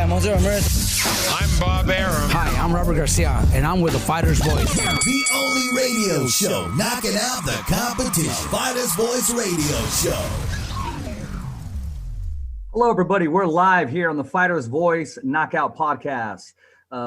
I'm Jose Ramirez. I'm Bob Arum. Hi, I'm Robert Garcia, and I'm with the Fighter's Voice. The only radio show knocking out the competition. Fighter's Voice Radio Show. Hello, everybody. We're live here on the Fighter's Voice Knockout Podcast.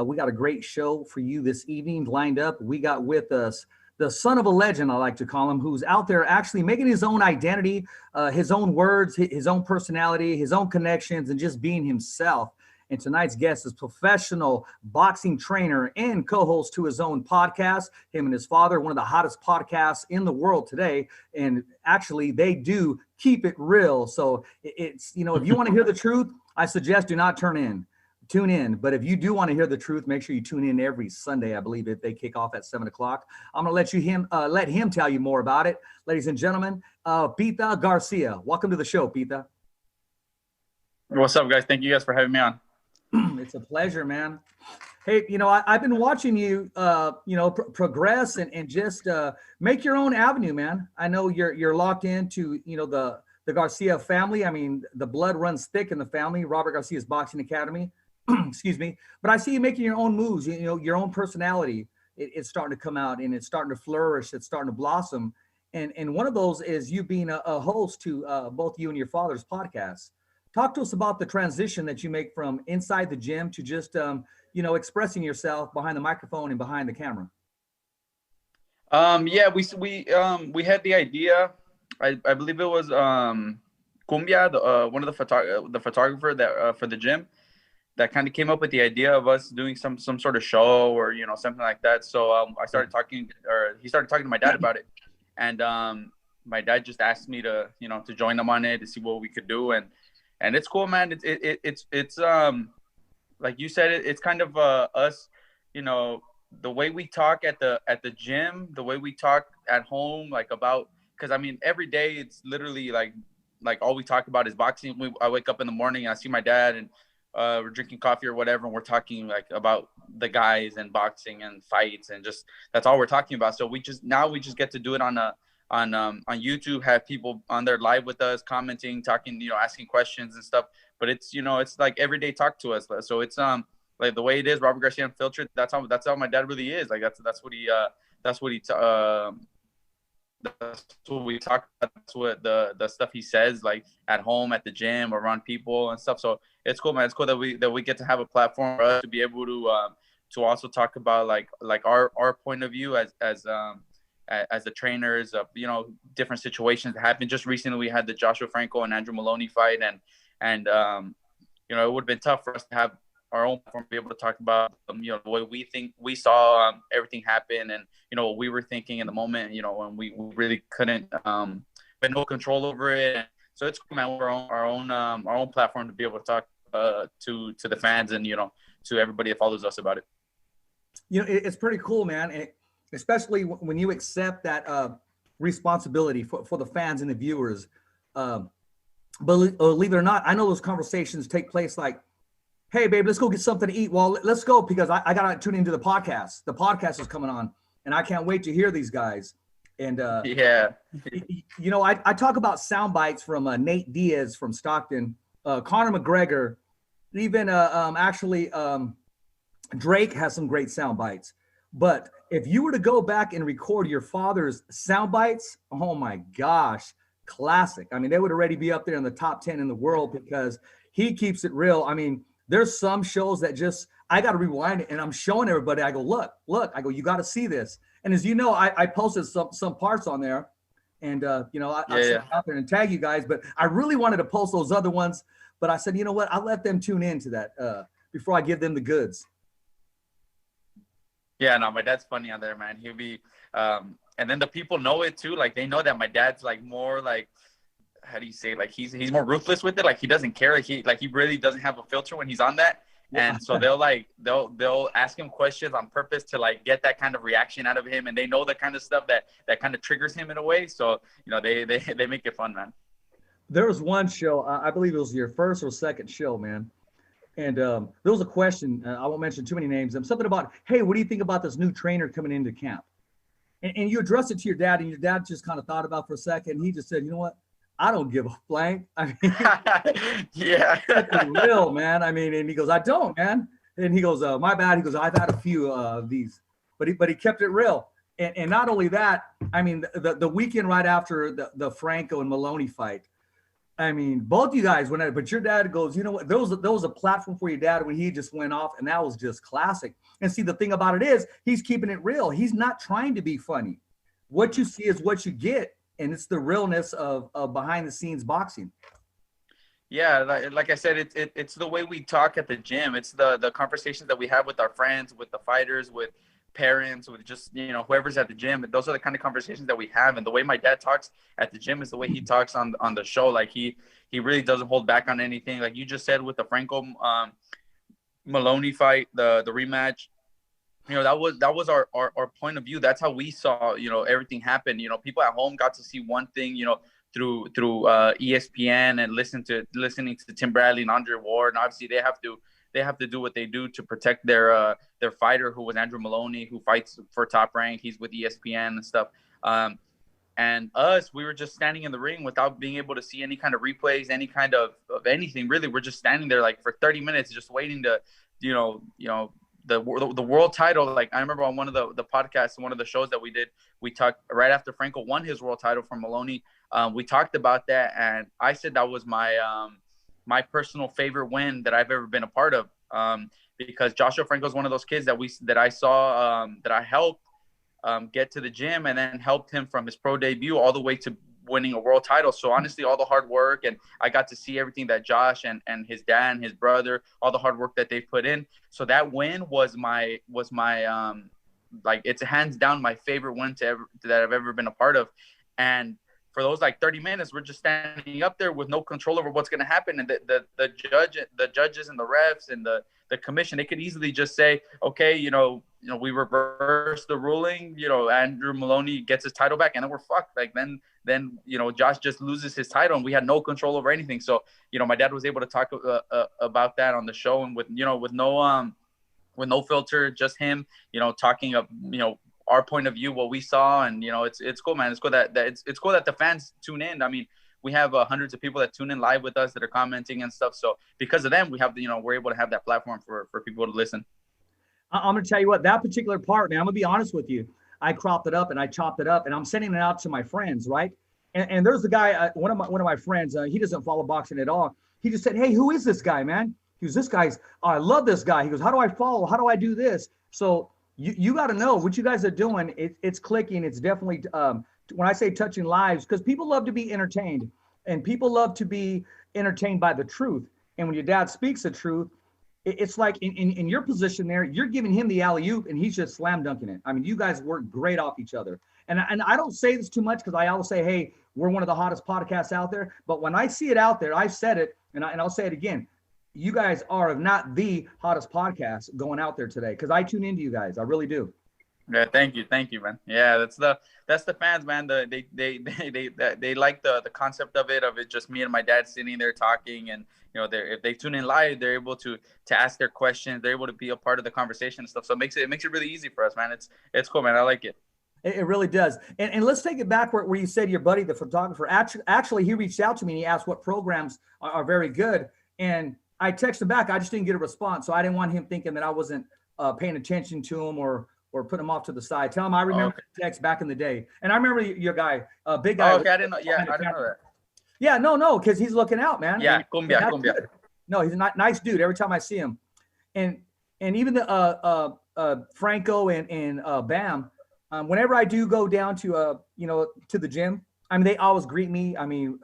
We got a great show for you this evening lined up. We got with us the son of a legend, I like to call him, who's out there actually making his own identity, his own words, his own personality, his own connections, and just being himself. And tonight's guest is professional boxing trainer and co-host to his own podcast. Him and his father, one of the hottest podcasts in the world today. And actually, they do keep it real. So it's, you know, if you want to hear the truth, I suggest do not tune in. But if you do want to hear the truth, make sure you tune in every Sunday. I believe they kick off at 7 o'clock. I'm going to let him tell you more about it. Ladies and gentlemen, Pita Garcia. Welcome to the show, Pita. What's up, guys? Thank you guys for having me on. It's a pleasure, man. Hey, you know, I've been watching you, progress and just make your own avenue, man. I know you're locked into, you know, the Garcia family. I mean, the blood runs thick in the family. Robert Garcia's Boxing Academy. Excuse me. But I see you making your own moves, you know, your own personality. It's starting to come out and it's starting to flourish. It's starting to blossom. And one of those is you being a host to both you and your father's podcasts. Talk to us about the transition that you make from inside the gym to just, expressing yourself behind the microphone and behind the camera. Yeah, we had the idea. I believe it was Cumbia, one of the photographer that for the gym, that kind of came up with the idea of us doing some sort of show or, you know, something like that. So he started talking to my dad about it, and my dad just asked me to join them on it to see what we could do, and it's cool, man. It's like you said, it's kind of us, you know, the way we talk at the gym, the way we talk at home, like about, because I mean every day it's literally like all we talk about is boxing. I wake up in the morning and I see my dad and we're drinking coffee or whatever, and we're talking like about the guys and boxing and fights, and just that's all we're talking about. So we just get to do it on YouTube, have people on there live with us, commenting, talking, you know, asking questions and stuff. But it's, you know, it's like everyday talk to us. So it's like the way it is, Robert Garcia Unfiltered. That's how my dad really is. Like that's what we talk about. That's what the stuff he says, like at home, at the gym, around people and stuff. So it's cool, man. It's cool that we get to have a platform for us to be able to also talk about like our point of view as the trainers of, you know, different situations that happened. Just recently we had the Joshua Franco and Andrew Maloney fight, and you know, it would have been tough for us to have our own platform, be able to talk about you know, the way we saw everything happen, and you know, what we were thinking in the moment, you know, when we really couldn't had no control over it. So it's cool, man. We're our own platform to be able to talk to the fans and, you know, to everybody that follows us about it. You know, it's pretty cool, man. Especially when you accept that responsibility for the fans and the viewers. Believe it or not, I know those conversations take place like, hey, babe, let's go get something to eat. Well, let's go because I got to tune into the podcast. The podcast is coming on, and I can't wait to hear these guys. And, yeah, you know, I talk about sound bites from Nate Diaz from Stockton, Conor McGregor, even Drake has some great sound bites. But if you were to go back and record your father's sound bites, oh my gosh, classic. I mean, they would already be up there in the top 10 in the world because he keeps it real. I mean, there's some shows that just, I got to rewind it and I'm showing everybody. I go, look, I go, you got to see this. And as you know, I posted some parts on there and, you know, I sent out there and tag you guys, but I really wanted to post those other ones. But I said, you know what, I'll let them tune into that before I give them the goods. Yeah, no, my dad's funny on there, man. He'll be, and then the people know it too. Like they know that my dad's like more like, how do you say, like he's more ruthless with it. Like he doesn't care. Like he really doesn't have a filter when he's on that. Yeah. And so they'll ask him questions on purpose to like get that kind of reaction out of him. And they know the kind of stuff that kind of triggers him in a way. So, you know, they make it fun, man. There was one show, I believe it was your first or second show, man. And there was a question, I won't mention too many names, something about, hey, what do you think about this new trainer coming into camp? And you addressed it to your dad, and your dad just kind of thought about it for a second. And he just said, you know what? I don't give a blank. I mean, Yeah. that's real, man. I mean, and he goes, I don't, man. And he goes, my bad. He goes, I've had a few of these, but he kept it real. And not only that, I mean, the weekend right after the Franco and Maloney fight, I mean, both you guys went at it, but your dad goes, you know what, there was a platform for your dad when he just went off, and that was just classic. And see, the thing about it is he's keeping it real. He's not trying to be funny. What you see is what you get, and it's the realness of behind the scenes boxing. Yeah, like I said, it's the way we talk at the gym. It's the conversations that we have with our friends, with the fighters, with parents, with just, you know, whoever's at the gym. And those are the kind of conversations that we have. And the way my dad talks at the gym is the way he talks on the show. Like he really doesn't hold back on anything. Like you just said with the Franco Maloney fight, the rematch, you know, that was our point of view. That's how we saw, you know, everything happen. You know, people at home got to see one thing, you know, through ESPN and listening to Tim Bradley and Andre Ward. And obviously they have to do what they do to protect their fighter, who was Andrew Maloney, who fights for Top Rank. He's with ESPN and stuff. And us, we were just standing in the ring without being able to see any kind of replays, any kind of anything. Really, we're just standing there like for 30 minutes, just waiting to, you know, the world title. Like I remember on one of the podcasts, one of the shows that we did, we talked right after Franco won his world title from Maloney. We talked about that, and I said that was my personal favorite win that I've ever been a part of, because Joshua Franco is one of those kids that I saw, that I helped get to the gym, and then helped him from his pro debut all the way to winning a world title. So honestly, all the hard work, and I got to see everything that Josh and his dad and his brother, all the hard work that they put in. So that win was my like, it's hands down my favorite win that I've ever been a part of. And for those like 30 minutes, we're just standing up there with no control over what's going to happen. And the judges and the refs and the commission, they could easily just say, okay, you know, we reverse the ruling, you know, Andrew Maloney gets his title back, and then we're fucked. Like then, you know, Josh just loses his title, and we had no control over anything. So, you know, my dad was able to talk about that on the show, and with no filter, just him, you know, talking of, you know, our point of view, what we saw. And, you know, it's cool, man. It's cool that it's cool that the fans tune in. I mean, we have hundreds of people that tune in live with us that are commenting and stuff. So because of them, we have, you know, we're able to have that platform for people to listen. I'm going to tell you what, that particular part, man, I'm going to be honest with you. I cropped it up and I chopped it up, and I'm sending it out to my friends, right? And there's the guy, one of my friends, he doesn't follow boxing at all. He just said, hey, who is this guy, man? He goes, this guy's, oh, I love this guy. He goes, how do I follow? How do I do this? So you got to know what you guys are doing. It's clicking. It's definitely, when I say touching lives, because people love to be entertained, and people love to be entertained by the truth. And when your dad speaks the truth, it's like in your position there, you're giving him the alley-oop, and he's just slam dunking it. I mean, you guys work great off each other. And I don't say this too much, because I always say, hey, we're one of the hottest podcasts out there. But when I see it out there, I've said it, and I'll say it again. You guys are, if not the hottest podcast going out there today, because I tune into you guys. I really do. Yeah, thank you, man. Yeah, that's the fans, man. They like the concept of it just me and my dad sitting there talking, and you know, if they tune in live, they're able to ask their questions. They're able to be a part of the conversation and stuff. So it makes it really easy for us, man. It's cool, man. I like it. It really does. And let's take it back where you said your buddy, the photographer, actually he reached out to me and he asked what programs are very good, and I texted back. I just didn't get a response, so I didn't want him thinking that I wasn't paying attention to him or put him off to the side. Tell him I remember the text back in the day, and I remember your guy, big guy. Oh, okay, I didn't know. Yeah, I didn't know that. Yeah, no, because he's looking out, man. Yeah, cumbia. Good. No, he's a nice dude. Every time I see him, and even the Franco and Bam, whenever I do go down to to the gym, I mean, they always greet me. I mean,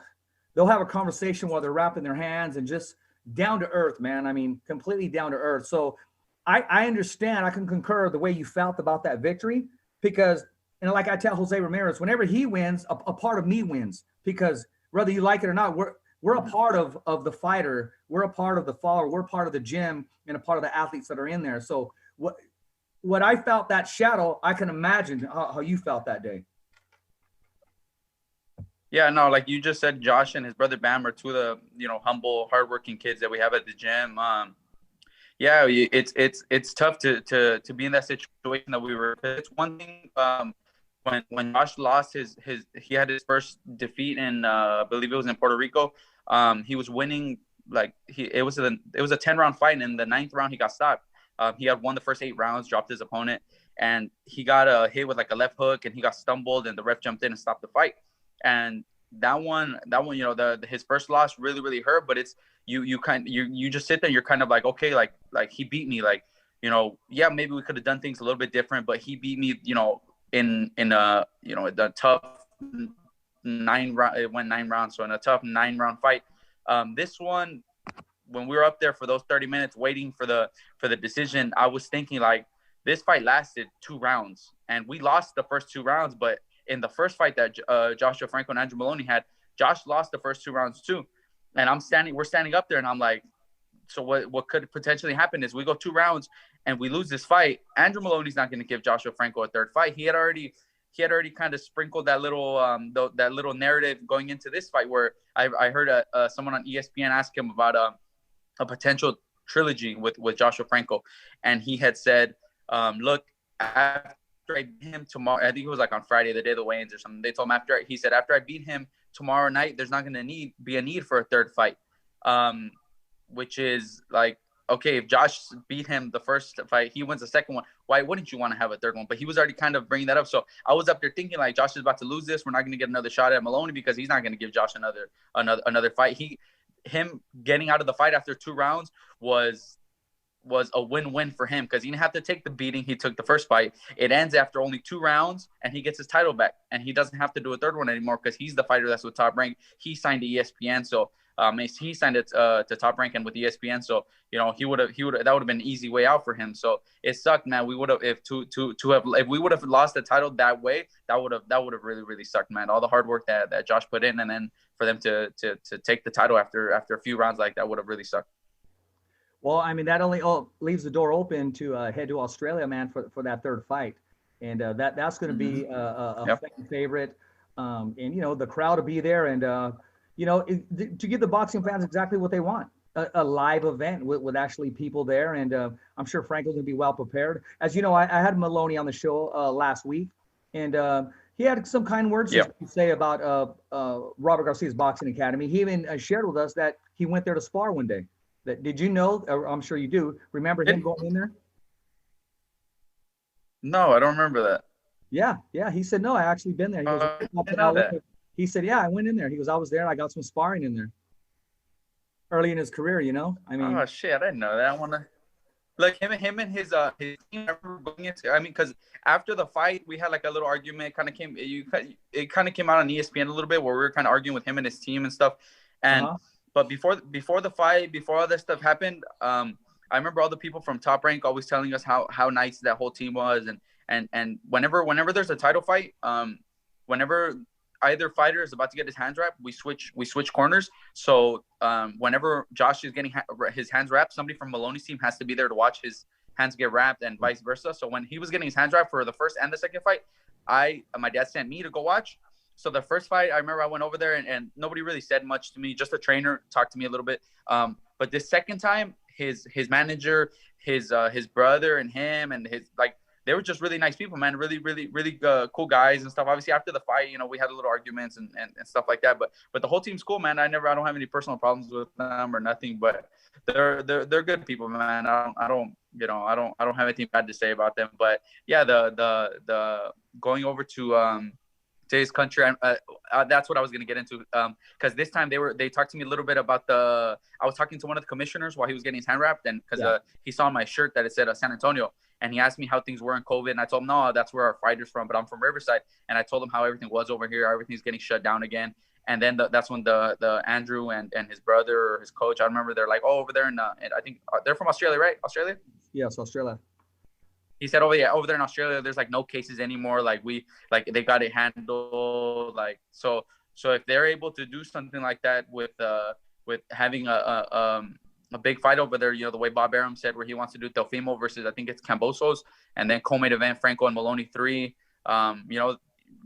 they'll have a conversation while they're wrapping their hands, and just down to earth, man. I mean, completely down to earth. So I understand. I can concur the way you felt about that victory, because, and like I tell Jose Ramirez, whenever he wins, a part of me wins, because whether you like it or not, we're a part of the fighter. We're a part of the follower. We're a part of the gym, and a part of the athletes that are in there. So what I felt that shadow, I can imagine how you felt that day. Yeah, no, like you just said, Josh and his brother Bam are two of the, you know, humble, hardworking kids that we have at the gym. Yeah, it's tough to be in that situation that we were. It's one thing when Josh lost he had his first defeat in I believe it was in Puerto Rico. He was winning like it was a 10-round fight, and in the 9th round he got stopped. He had won the first 8 rounds, dropped his opponent, and he got hit with like a left hook, and he got stumbled, and the ref jumped in and stopped the fight. And that one, you know, his first loss really hurt, but it's you just sit there, you're kind of like, okay, like he beat me, like, you know, yeah, maybe we could have done things a little bit different, but he beat me, you know, in you know, the tough 9 round, it went 9 rounds, so in a tough 9-round fight. This one, when we were up there for those 30 minutes waiting for the decision, I was thinking like this fight lasted 2 rounds, and we lost the first 2 rounds, but in the first fight that Joshua Franco and Andrew Maloney had, Josh lost the first 2 rounds too. And we're standing up there, and I'm like, so what could potentially happen is we go 2 rounds and we lose this fight. Andrew Maloney's not going to give Joshua Franco a 3rd fight. He had already kind of sprinkled that little narrative going into this fight, where I heard someone on ESPN ask him about a potential trilogy with Joshua Franco, and he had said, look, after I beat him tomorrow, I think it was like on Friday, the day of the weigh-ins or something, they told him after I beat him tomorrow night, there's not going to be a need for a 3rd fight. Which is like, okay, if Josh beat him the first fight, he wins the second one, why wouldn't you want to have a 3rd one? But he was already kind of bringing that up. So I was up there thinking like, Josh is about to lose this. We're not going to get another shot at Maloney because he's not going to give Josh another fight. Him getting out of the fight after 2 rounds was a win-win for him, because he didn't have to take the beating he took the first fight. It ends after only 2 rounds, and he gets his title back, and he doesn't have to do a 3rd one anymore because he's the fighter that's with Top Rank. He signed to ESPN, so he signed it to Top Rank and with ESPN. So you know, that would have been an easy way out for him. So it sucked, man. We would have if we would have lost the title that way, that would have really sucked, man. All the hard work that Josh put in, and then for them to take the title after a few rounds like that would have really sucked. Well, I mean, that only leaves the door open to head to Australia, man, for that 3rd fight. And that's going to be a fan favorite. And, you know, the crowd will be there. And, you know, to give the boxing fans exactly what they want, a live event with actually people there. And I'm sure Franco's going to be well prepared. As you know, I had Maloney on the show last week. And he had some kind words to say about Robert Garcia's Boxing Academy. He even shared with us that he went there to spar one day. Did you know? I'm sure you do. Remember him going in there? No, I don't remember that. Yeah. He said, no, I actually been there. He goes, he said, yeah, I went in there. He goes, I was there. I got some sparring in there. Early in his career, you know? I mean, oh shit, I didn't know that. I want to like him and his team. I mean, because after the fight, we had like a little argument. It kind of came out on ESPN a little bit, where we were kind of arguing with him and his team and stuff. And but before the fight, before all this stuff happened, I remember all the people from Top Rank always telling us how nice that whole team was, and whenever there's a title fight, whenever either fighter is about to get his hands wrapped, we switch corners. So whenever Josh is getting his hands wrapped, somebody from Maloney's team has to be there to watch his hands get wrapped, and vice versa. So when he was getting his hands wrapped for the first and the second fight, my dad sent me to go watch. So the first fight, I remember I went over there and nobody really said much to me. Just the trainer talked to me a little bit. But this second time, his manager, his brother, and him, and his they were just really nice people, man. Really cool guys and stuff. Obviously, after the fight, you know, we had a little arguments and stuff like that. But the whole team's cool, man. I don't have any personal problems with them or nothing. But they're good people, man. I don't have anything bad to say about them. But yeah, the going over to his country, that's what I was going to get into, because this time they talked to me a little bit about I was talking to one of the commissioners while he was getting his hand wrapped, and because he saw my shirt that it said San Antonio, and he asked me how things were in COVID, and I told him, no, that's where our fighter's from, but I'm from Riverside. And I told him how everything was over here, everything's getting shut down again. And then that's when the Andrew and his brother or his coach, I remember, they're like, oh, over there and I think they're from Australia, right? Australia? Yes, Australia. He said, over there in Australia, there's like no cases anymore. Like they got it handled. Like, so if they're able to do something like that with having a big fight over there, you know, the way Bob Arum said, where he wants to do Teofimo versus, I think it's Cambosos, and then co-main event Franco and Maloney 3. You know,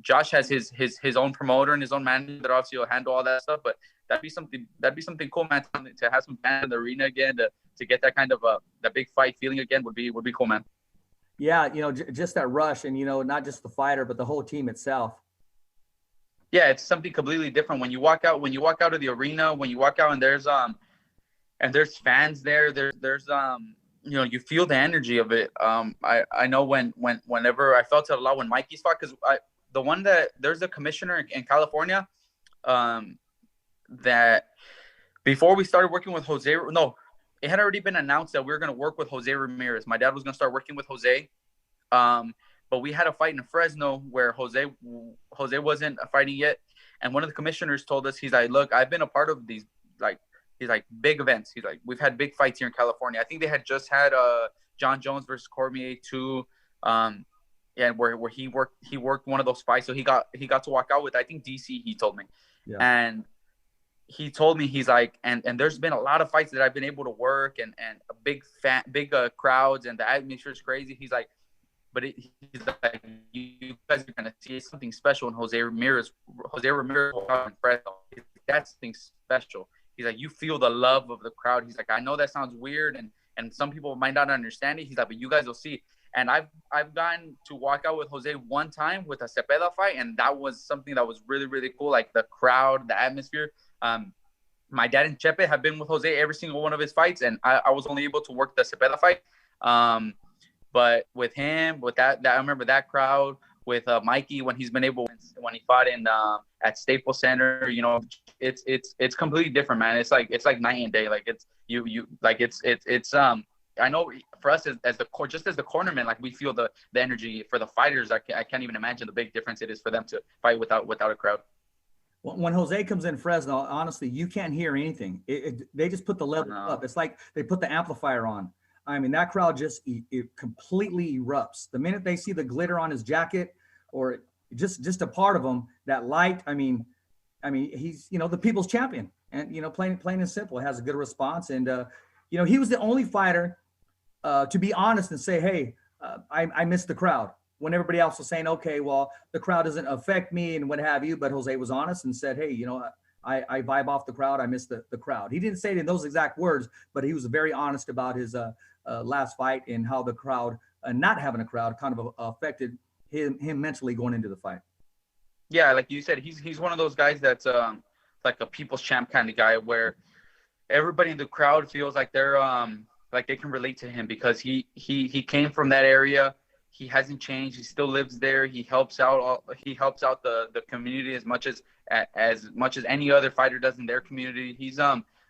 Josh has his own promoter and his own manager that obviously will handle all that stuff. But that'd be something cool, man, to have some fans in the arena again, to get that kind of that big fight feeling again would be cool, man. Yeah, just that rush, and not just the fighter, but the whole team itself. Yeah, it's something completely different when you walk out. When you walk out of the arena, when you walk out and there's fans there. There's you feel the energy of it. I know whenever I felt it a lot when Mikey's fought, because there's a commissioner in California, that before we started working with Jose, no, it had already been announced that we were going to work with Jose Ramirez. My dad was going to start working with Jose. But we had a fight in Fresno where Jose wasn't fighting yet. And one of the commissioners told us, he's like, look, I've been a part of these, he's like, big events. He's like, we've had big fights here in California. I think they had just had John Jones versus Cormier too. Where he worked one of those fights. So he got to walk out with, I think, DC, he told me. Yeah. And he told me, he's like, and there's been a lot of fights that I've been able to work, and big crowds, and the atmosphere is crazy. He's like, but he's like, you guys are gonna see something special in Jose Ramirez in Fresno. That's something special. He's like, you feel the love of the crowd. He's like, I know that sounds weird, and some people might not understand it. He's like, but you guys will see. And I've gotten to walk out with Jose one time with a Cepeda fight, and that was something that was really, really cool. Like the crowd, the atmosphere. My dad and Chepe have been with Jose every single one of his fights, and I was only able to work the Cepeda fight. But with him, with that I remember that crowd, with Mikey when he fought in at Staples Center, it's completely different, man. It's like night and day. Like it's I know for us as the cornerman, like we feel the energy. For the fighters, I can't even imagine the big difference it is for them to fight without a crowd. When Jose comes in Fresno, honestly, you can't hear anything. They just put the level up. It's like they put the amplifier on. I mean, that crowd just completely erupts. The minute they see the glitter on his jacket, or just a part of him, that light, I mean, he's, the people's champion. And, plain and simple, has a good response. And, he was the only fighter to be honest and say, hey, I missed the crowd. When everybody else was saying, okay, well, the crowd doesn't affect me and what have you. But Jose was honest and said, hey, I vibe off the crowd. I miss the crowd. He didn't say it in those exact words, but he was very honest about his last fight and how the crowd, not having a crowd, kind of affected him mentally going into the fight. Yeah, like you said, he's one of those guys that's like a people's champ kind of guy, where everybody in the crowd feels like they're like they can relate to him, because he came from that area. He hasn't changed. He still lives there. He helps out the community as much as any other fighter does in their community. He's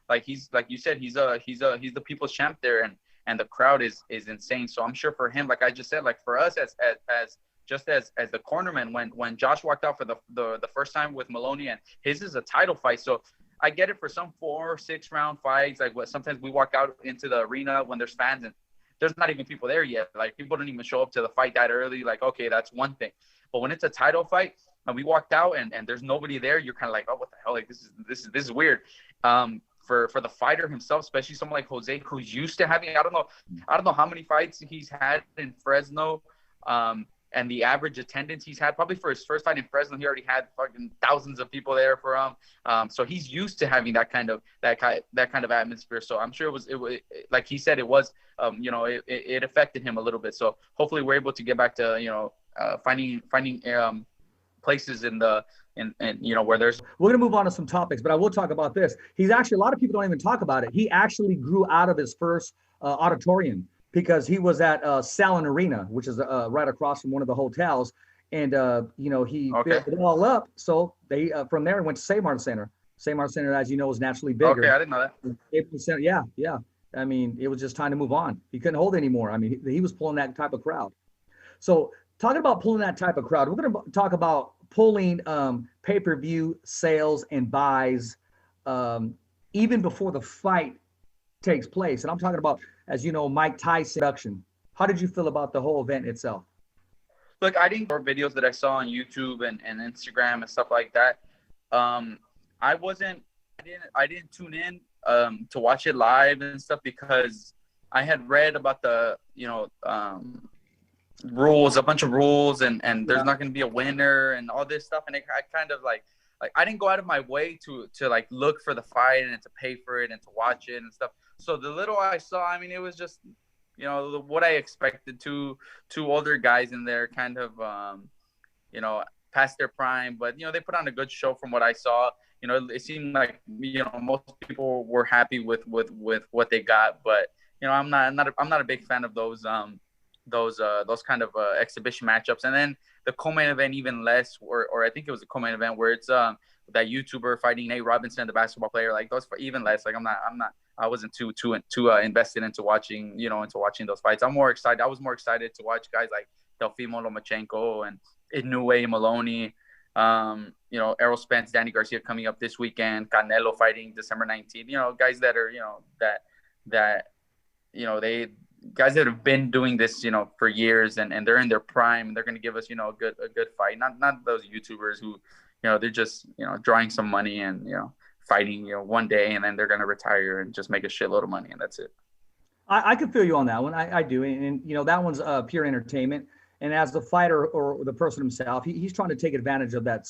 like you said, he's the people's champ there, and the crowd is insane. So I'm sure for him, like I just said, like for us as the cornerman, when Josh walked out for the first time with Maloney, and his is a title fight. So I get it for some 4 or 6 round fights. Like sometimes we walk out into the arena when there's fans and there's not even people there yet. Like people don't even show up to the fight that early. Like, okay, that's one thing. But when it's a title fight and we walked out and there's nobody there, you're kind of like, oh, what the hell? Like this is weird. For the fighter himself, especially someone like Jose, who's used to having, I don't know how many fights he's had in Fresno. And the average attendance he's had, probably for his first fight in Fresno, he already had fucking thousands of people there for him. So he's used to having that kind of atmosphere. So I'm sure it was like he said, it was it affected him a little bit. So hopefully we're able to get back to finding places in where there's. We're gonna move on to some topics, but I will talk about this. He's actually, a lot of people don't even talk about it. He actually grew out of his first auditorium, because he was at Salon Arena, which is right across from one of the hotels. And, he built it all up. So they, from there, went to Samart Center. Samart Center, as you know, is naturally bigger. Okay, I didn't know that. Yeah. I mean, it was just time to move on. He couldn't hold anymore. I mean, he was pulling that type of crowd. So talking about pulling that type of crowd, we're going to talk about pulling pay-per-view sales and buys even before the fight takes place. And I'm talking about, as you know, Mike Tyson production. How did you feel about the whole event itself? Look, I didn't short videos that I saw on YouTube and Instagram and stuff like that. I didn't tune in to watch it live and stuff, because I had read about the rules, a bunch of rules, and there's not going to be a winner and all this stuff. And I kind of like I didn't go out of my way to like look for the fight and to pay for it and to watch it and stuff. So the little I saw, I mean, it was just what I expected. Two older guys in there, kind of past their prime, but they put on a good show from what I saw. It seemed like most people were happy with what they got, but I'm not a big fan of those kind of exhibition matchups. And then the co-main event even less, or I think it was a co-main event where it's that YouTuber fighting Nate Robinson, the basketball player, like those for even less. Like I wasn't too invested into watching those fights. I was more excited to watch guys like Teofimo Lomachenko and Inoue Maloney, Errol Spence, Danny Garcia coming up this weekend, Canelo fighting December 19th. Guys that are they guys that have been doing this for years, and they're in their prime, and they're going to give us a good fight. Not those YouTubers who they're just drawing some money and fighting one day, and then they're going to retire and just make a shitload of money, and that's it. I can feel you on that one. I do, and that one's pure entertainment. And as the fighter or the person himself, he's trying to take advantage of that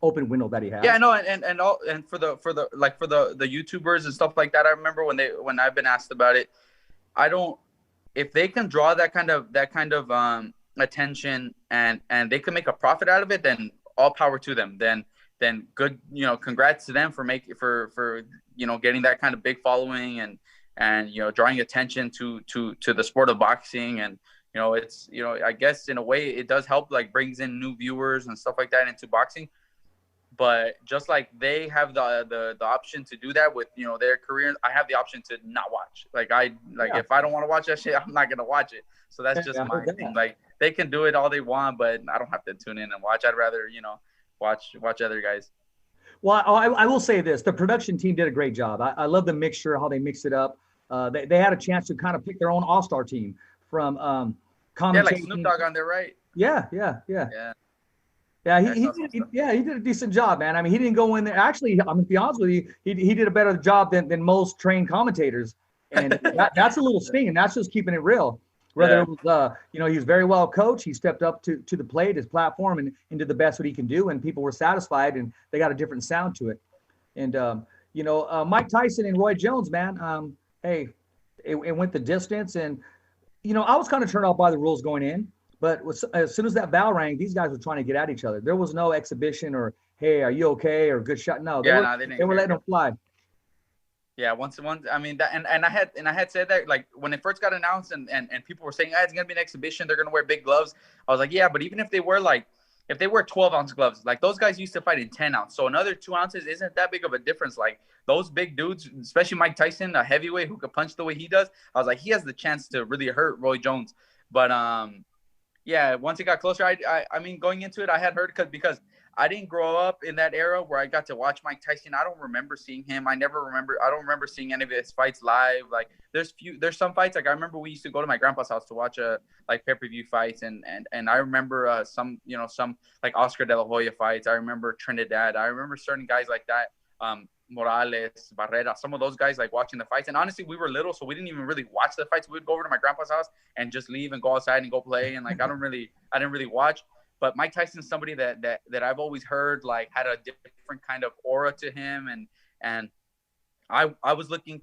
open window that he has. Yeah, no, and for the YouTubers and stuff like that, I remember when I've been asked about it, if they can draw that kind of attention and they can make a profit out of it, then all power to them. Then good, congrats to them for getting that kind of big following and drawing attention to the sport of boxing. And it's I guess in a way it does help, like brings in new viewers and stuff like that into boxing. But just like they have the option to do that with their career, I have the option to not watch. If I don't want to watch that shit, I'm not gonna watch it. So that's just my thing. Like they can do it all they want, but I don't have to tune in and watch. I'd rather watch other guys. Well, I will say this: the production team did a great job. I love the mixture, how they mix it up. They had a chance to kind of pick their own all-star team from yeah, like Snoop Dogg on there, right? Yeah. He did a decent job, man. I mean, he didn't go in there. Actually, I'm gonna be honest with you, he did a better job than most trained commentators, and that's a little sting, and that's just keeping it real. Whether it was, he was very well coached. He stepped up to the plate, his platform, and did the best what he can do, and people were satisfied, and they got a different sound to it. And Mike Tyson and Roy Jones, man, hey, it went the distance, and I was kind of turned off by the rules going in. But as soon as that bell rang, these guys were trying to get at each other. There was no exhibition or, hey, are you okay, or good shot. No, they were letting them fly. Yeah, once I mean that, and I had said that, like when it first got announced and people were saying, it's gonna be an exhibition, they're gonna wear big gloves. I was like, yeah, but even if they wear 12-ounce gloves, like those guys used to fight in 10-ounce, so another 2 ounces isn't that big of a difference. Like those big dudes, especially Mike Tyson, a heavyweight who could punch the way he does, I was like, he has the chance to really hurt Roy Jones. But yeah, once it got closer, I mean, going into it, I had heard because I didn't grow up in that era where I got to watch Mike Tyson. I don't remember seeing him. I don't remember seeing any of his fights live. Like there's some fights, like I remember we used to go to my grandpa's house to watch like pay-per-view fights, and I remember some like Oscar De La Hoya fights. I remember Trinidad. I remember certain guys like that. Morales, Barrera, some of those guys, like watching the fights. And honestly, we were little, so we didn't even really watch the fights. We would go over to my grandpa's house and just leave and go outside and go play. And like I didn't really watch. But Mike Tyson's somebody that I've always heard like had a different kind of aura to him, and I was looking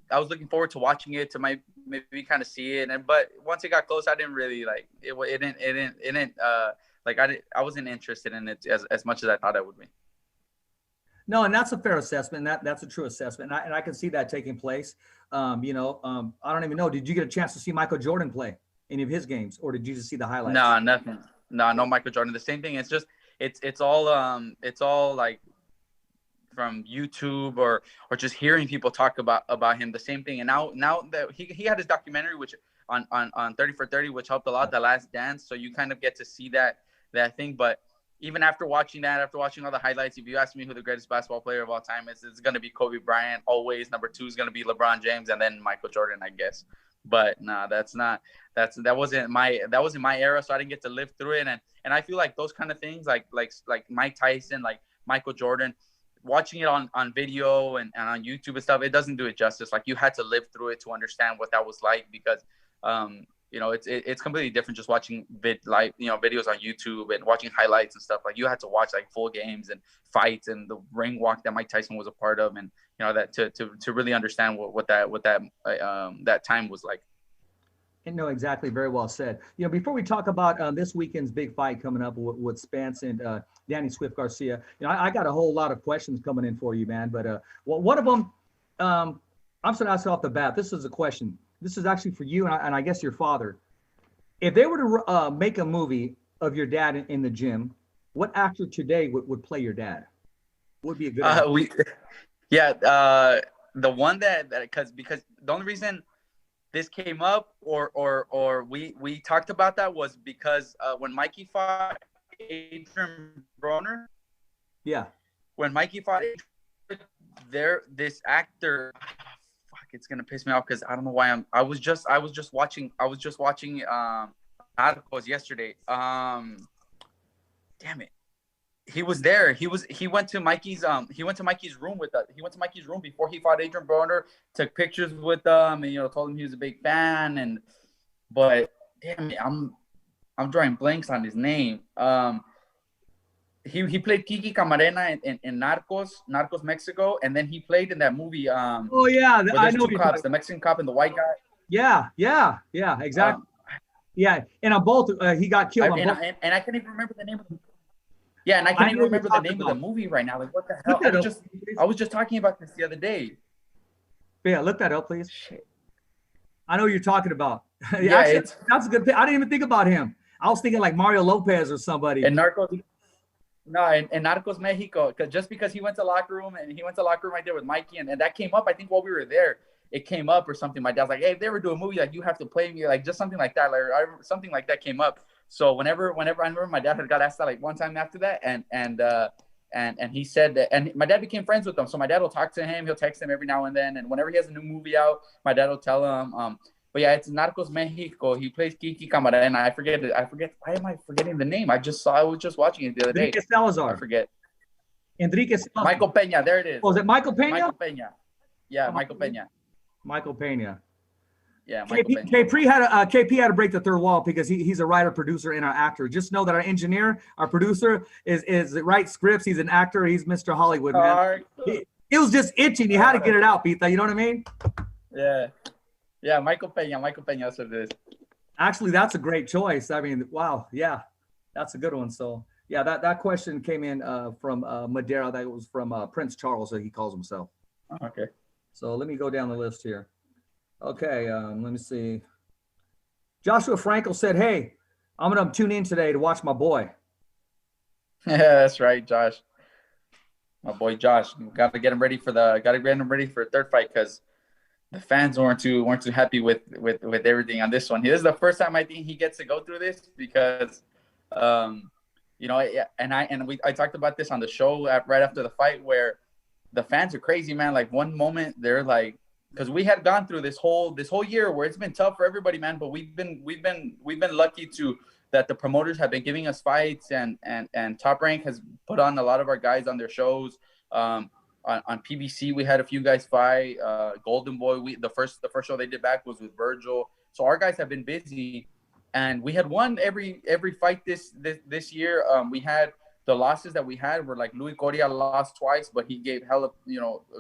forward to watching it, to maybe kind of see it. But once it got close, I didn't really like it. It didn't I wasn't interested in it as much as I thought I would be. No, and that's a fair assessment. That's a true assessment, and I can see that taking place. I don't even know. Did you get a chance to see Michael Jordan play any of his games, or did you just see the highlights? No, nothing. No Michael Jordan. The same thing. It's just it's all like from YouTube or just hearing people talk about him. The same thing. And now that he had his documentary, which on 30 for 30, which helped a lot, The Last Dance. So you kind of get to see that thing, but. Even after watching all the highlights, if you ask me who the greatest basketball player of all time is, it's going to be Kobe Bryant. Always. Number 2 is going to be LeBron James, and then Michael Jordan, I guess. But nah, that wasn't my era, so I didn't get to live through it. And I feel like those kind of things, like Mike Tyson, like Michael Jordan, watching it on video and on YouTube and stuff, it doesn't do it justice. Like you had to live through it to understand what that was like, because it's completely different just watching videos on YouTube and watching highlights and stuff. Like you had to watch like full games and fights and the ring walk that Mike Tyson was a part of, and that to really understand what that time was like. No, exactly. Very well said. Before we talk about this weekend's big fight coming up with Spence and Danny Swift Garcia, I got a whole lot of questions coming in for you, man. But one of them, I'm just going to ask off the bat. This is a question. This is actually for you and I guess your father. If they were to make a movie of your dad in the gym, what actor today would play your dad? Would be a good actor? The one that because the only reason this came up or we talked about that was because when Mikey fought Adrian Broner. Yeah. When Mikey fought this actor, fuck, it's gonna piss me off because I don't know why I was just watching articles yesterday. Damn it. He was there. He went to Mikey's room with us. He went to Mikey's room before he fought Adrian Broner, took pictures with him, and told him he was a big fan. But damn it, I'm drawing blanks on his name. He played Kiki Camarena in Narcos Mexico, and then he played in that movie. Oh yeah, I know two cops, the Mexican cop and the white guy. Yeah, exactly. Yeah, and on both, he got killed. And I can't even remember the name of the. Yeah, and I can't even remember the name of the movie right now. Like, what the hell? I was just talking about this the other day. Yeah, look that up, please. Shit. I know what you're talking about. Yeah, actually, that's a good thing. I didn't even think about him. I was thinking like Mario Lopez or somebody. And Narcos. No, in Narcos Mexico, because he went to locker room right there with Mikey, and that came up. I think while we were there, it came up or something. My dad's like, "Hey, if they ever do a movie, like you have to play me, like just something like that." Like something like that came up. So whenever I remember my dad had got asked that like one time after that, and he said that, and my dad became friends with him. So my dad will talk to him, he'll text him every now and then, and whenever he has a new movie out, my dad will tell him. But yeah, it's Narcos Mexico. He plays Kiki Camarena. I forget. Why am I forgetting the name? I was just watching it the other day. Enrique Salazar. I forget. Enrique Salazar. Michael Peña. There it is. Oh, is it Michael Peña? Michael Peña. Yeah, Michael Peña. Michael Peña. Yeah, Michael Peña. KP had to break the third wall because he's a writer, producer, and our actor. Just know that our engineer, our producer, is writes scripts. He's an actor. He's Mr. Hollywood, man. It was just itching. He had to get it out, Pita. You know what I mean? Yeah. Yeah, Michael Peña. That's what it is. Actually, that's a great choice. I mean, wow. Yeah, that's a good one. So, yeah, that question came in from Madera. That was from Prince Charles, that he calls himself. Okay. So let me go down the list here. Okay, let me see. Joshua Frankel said, "Hey, I'm going to tune in today to watch my boy." Yeah, that's right, Josh. My boy Josh. Got to get him ready for a third fight because the fans weren't too happy with everything on this one. This is the first time I think he gets to go through this because, I talked about this on the show right after the fight where the fans are crazy, man. Like one moment they're like, because we had gone through this whole year where it's been tough for everybody, man. But we've been lucky that the promoters have been giving us fights and Top Rank has put on a lot of our guys on their shows. On PBC, we had a few guys fight. Golden Boy, the first show they did back was with Virgil. So our guys have been busy, and we had won every fight this year. We had the losses that we had were like Louis Coria lost twice, but he gave hella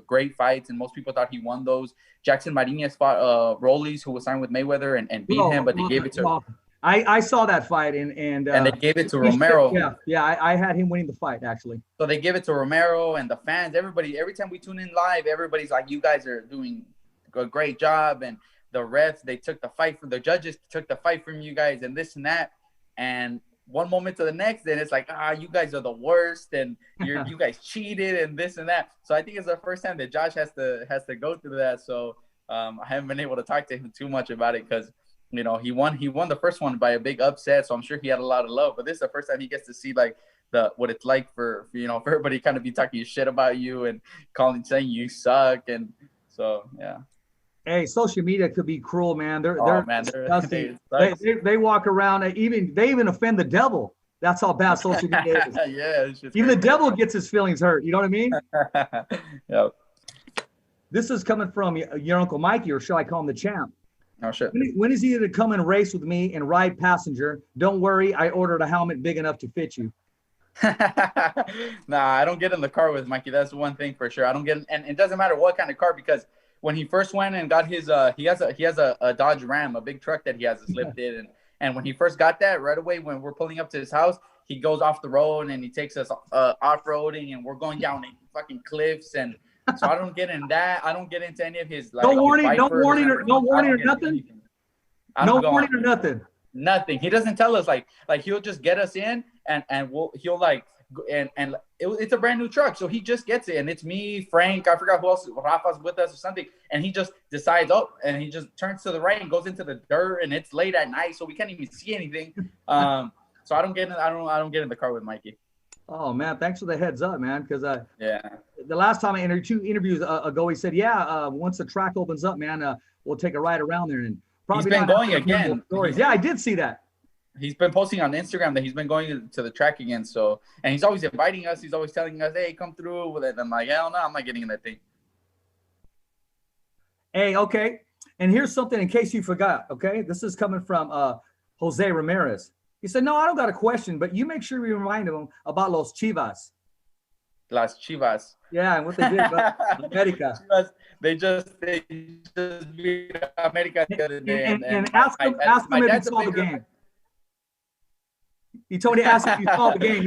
great fights, and most people thought he won those. Jackson Marinez fought Rollies, who was signed with Mayweather, and beat him, but they gave it to. I saw that fight and they gave it to Romero. Yeah, I had him winning the fight actually. So they give it to Romero and the fans. Everybody, every time we tune in live, everybody's like, "You guys are doing a great job." And the refs, they took the fight from the judges, took the fight from you guys, and this and that. And one moment to the next, then it's like, you guys are the worst, and you guys cheated and this and that. So I think it's the first time that Josh has to go through that. So I haven't been able to talk to him too much about it because. He won the first one by a big upset, so I'm sure he had a lot of love. But this is the first time he gets to see like what it's like for everybody kind of be talking shit about you and saying you suck, and so yeah. Hey, social media could be cruel, man. They walk around they even offend the devil. That's how bad social media is. Yeah, even the devil gets his feelings hurt. You know what I mean? Yep. This is coming from your Uncle Mikey, or shall I call him the champ? Oh, shit. When is he to come and race with me and ride passenger? Don't worry, I ordered a helmet big enough to fit you. Nah, I don't get in the car with Mikey. That's one thing for sure. I don't get in, and it doesn't matter what kind of car, because when he first went and got his he has a Dodge Ram, a big truck that he has lifted, and when he first got that, right away when we're pulling up to his house, he goes off the road and he takes us off-roading, and we're going down fucking cliffs. And so I don't get in that. I don't get into any of his, like, no warning or nothing. No warning or nothing. Nothing. He doesn't tell us, like he'll just get us in, and he'll like, and it's a brand new truck, so he just gets it, and it's me, Frank, I forgot who else, Rafa's with us or something, and he just decides, and he just turns to the right and goes into the dirt, and it's late at night, so we can't even see anything. So I don't get in the car with Mikey. Oh man, thanks for the heads up, man. Because yeah, the last time I interviewed 2 interviews ago, he said, once the track opens up, man, we'll take a ride around there. And probably he's been going again. Yeah, I did see that. He's been posting on Instagram that he's been going to the track again. So, and he's always inviting us. He's always telling us, "Hey, come through with it." I'm like, hell no, I'm not getting in that thing. Hey, okay. And here's something in case you forgot. Okay, this is coming from Jose Ramirez. He said, "No, I don't got a question, but you make sure we remind him about Los Chivas." Las Chivas. Yeah, and what they did about America. Chivas, they just beat America the other day. And ask him if he saw the game. He told me to ask if you saw the game.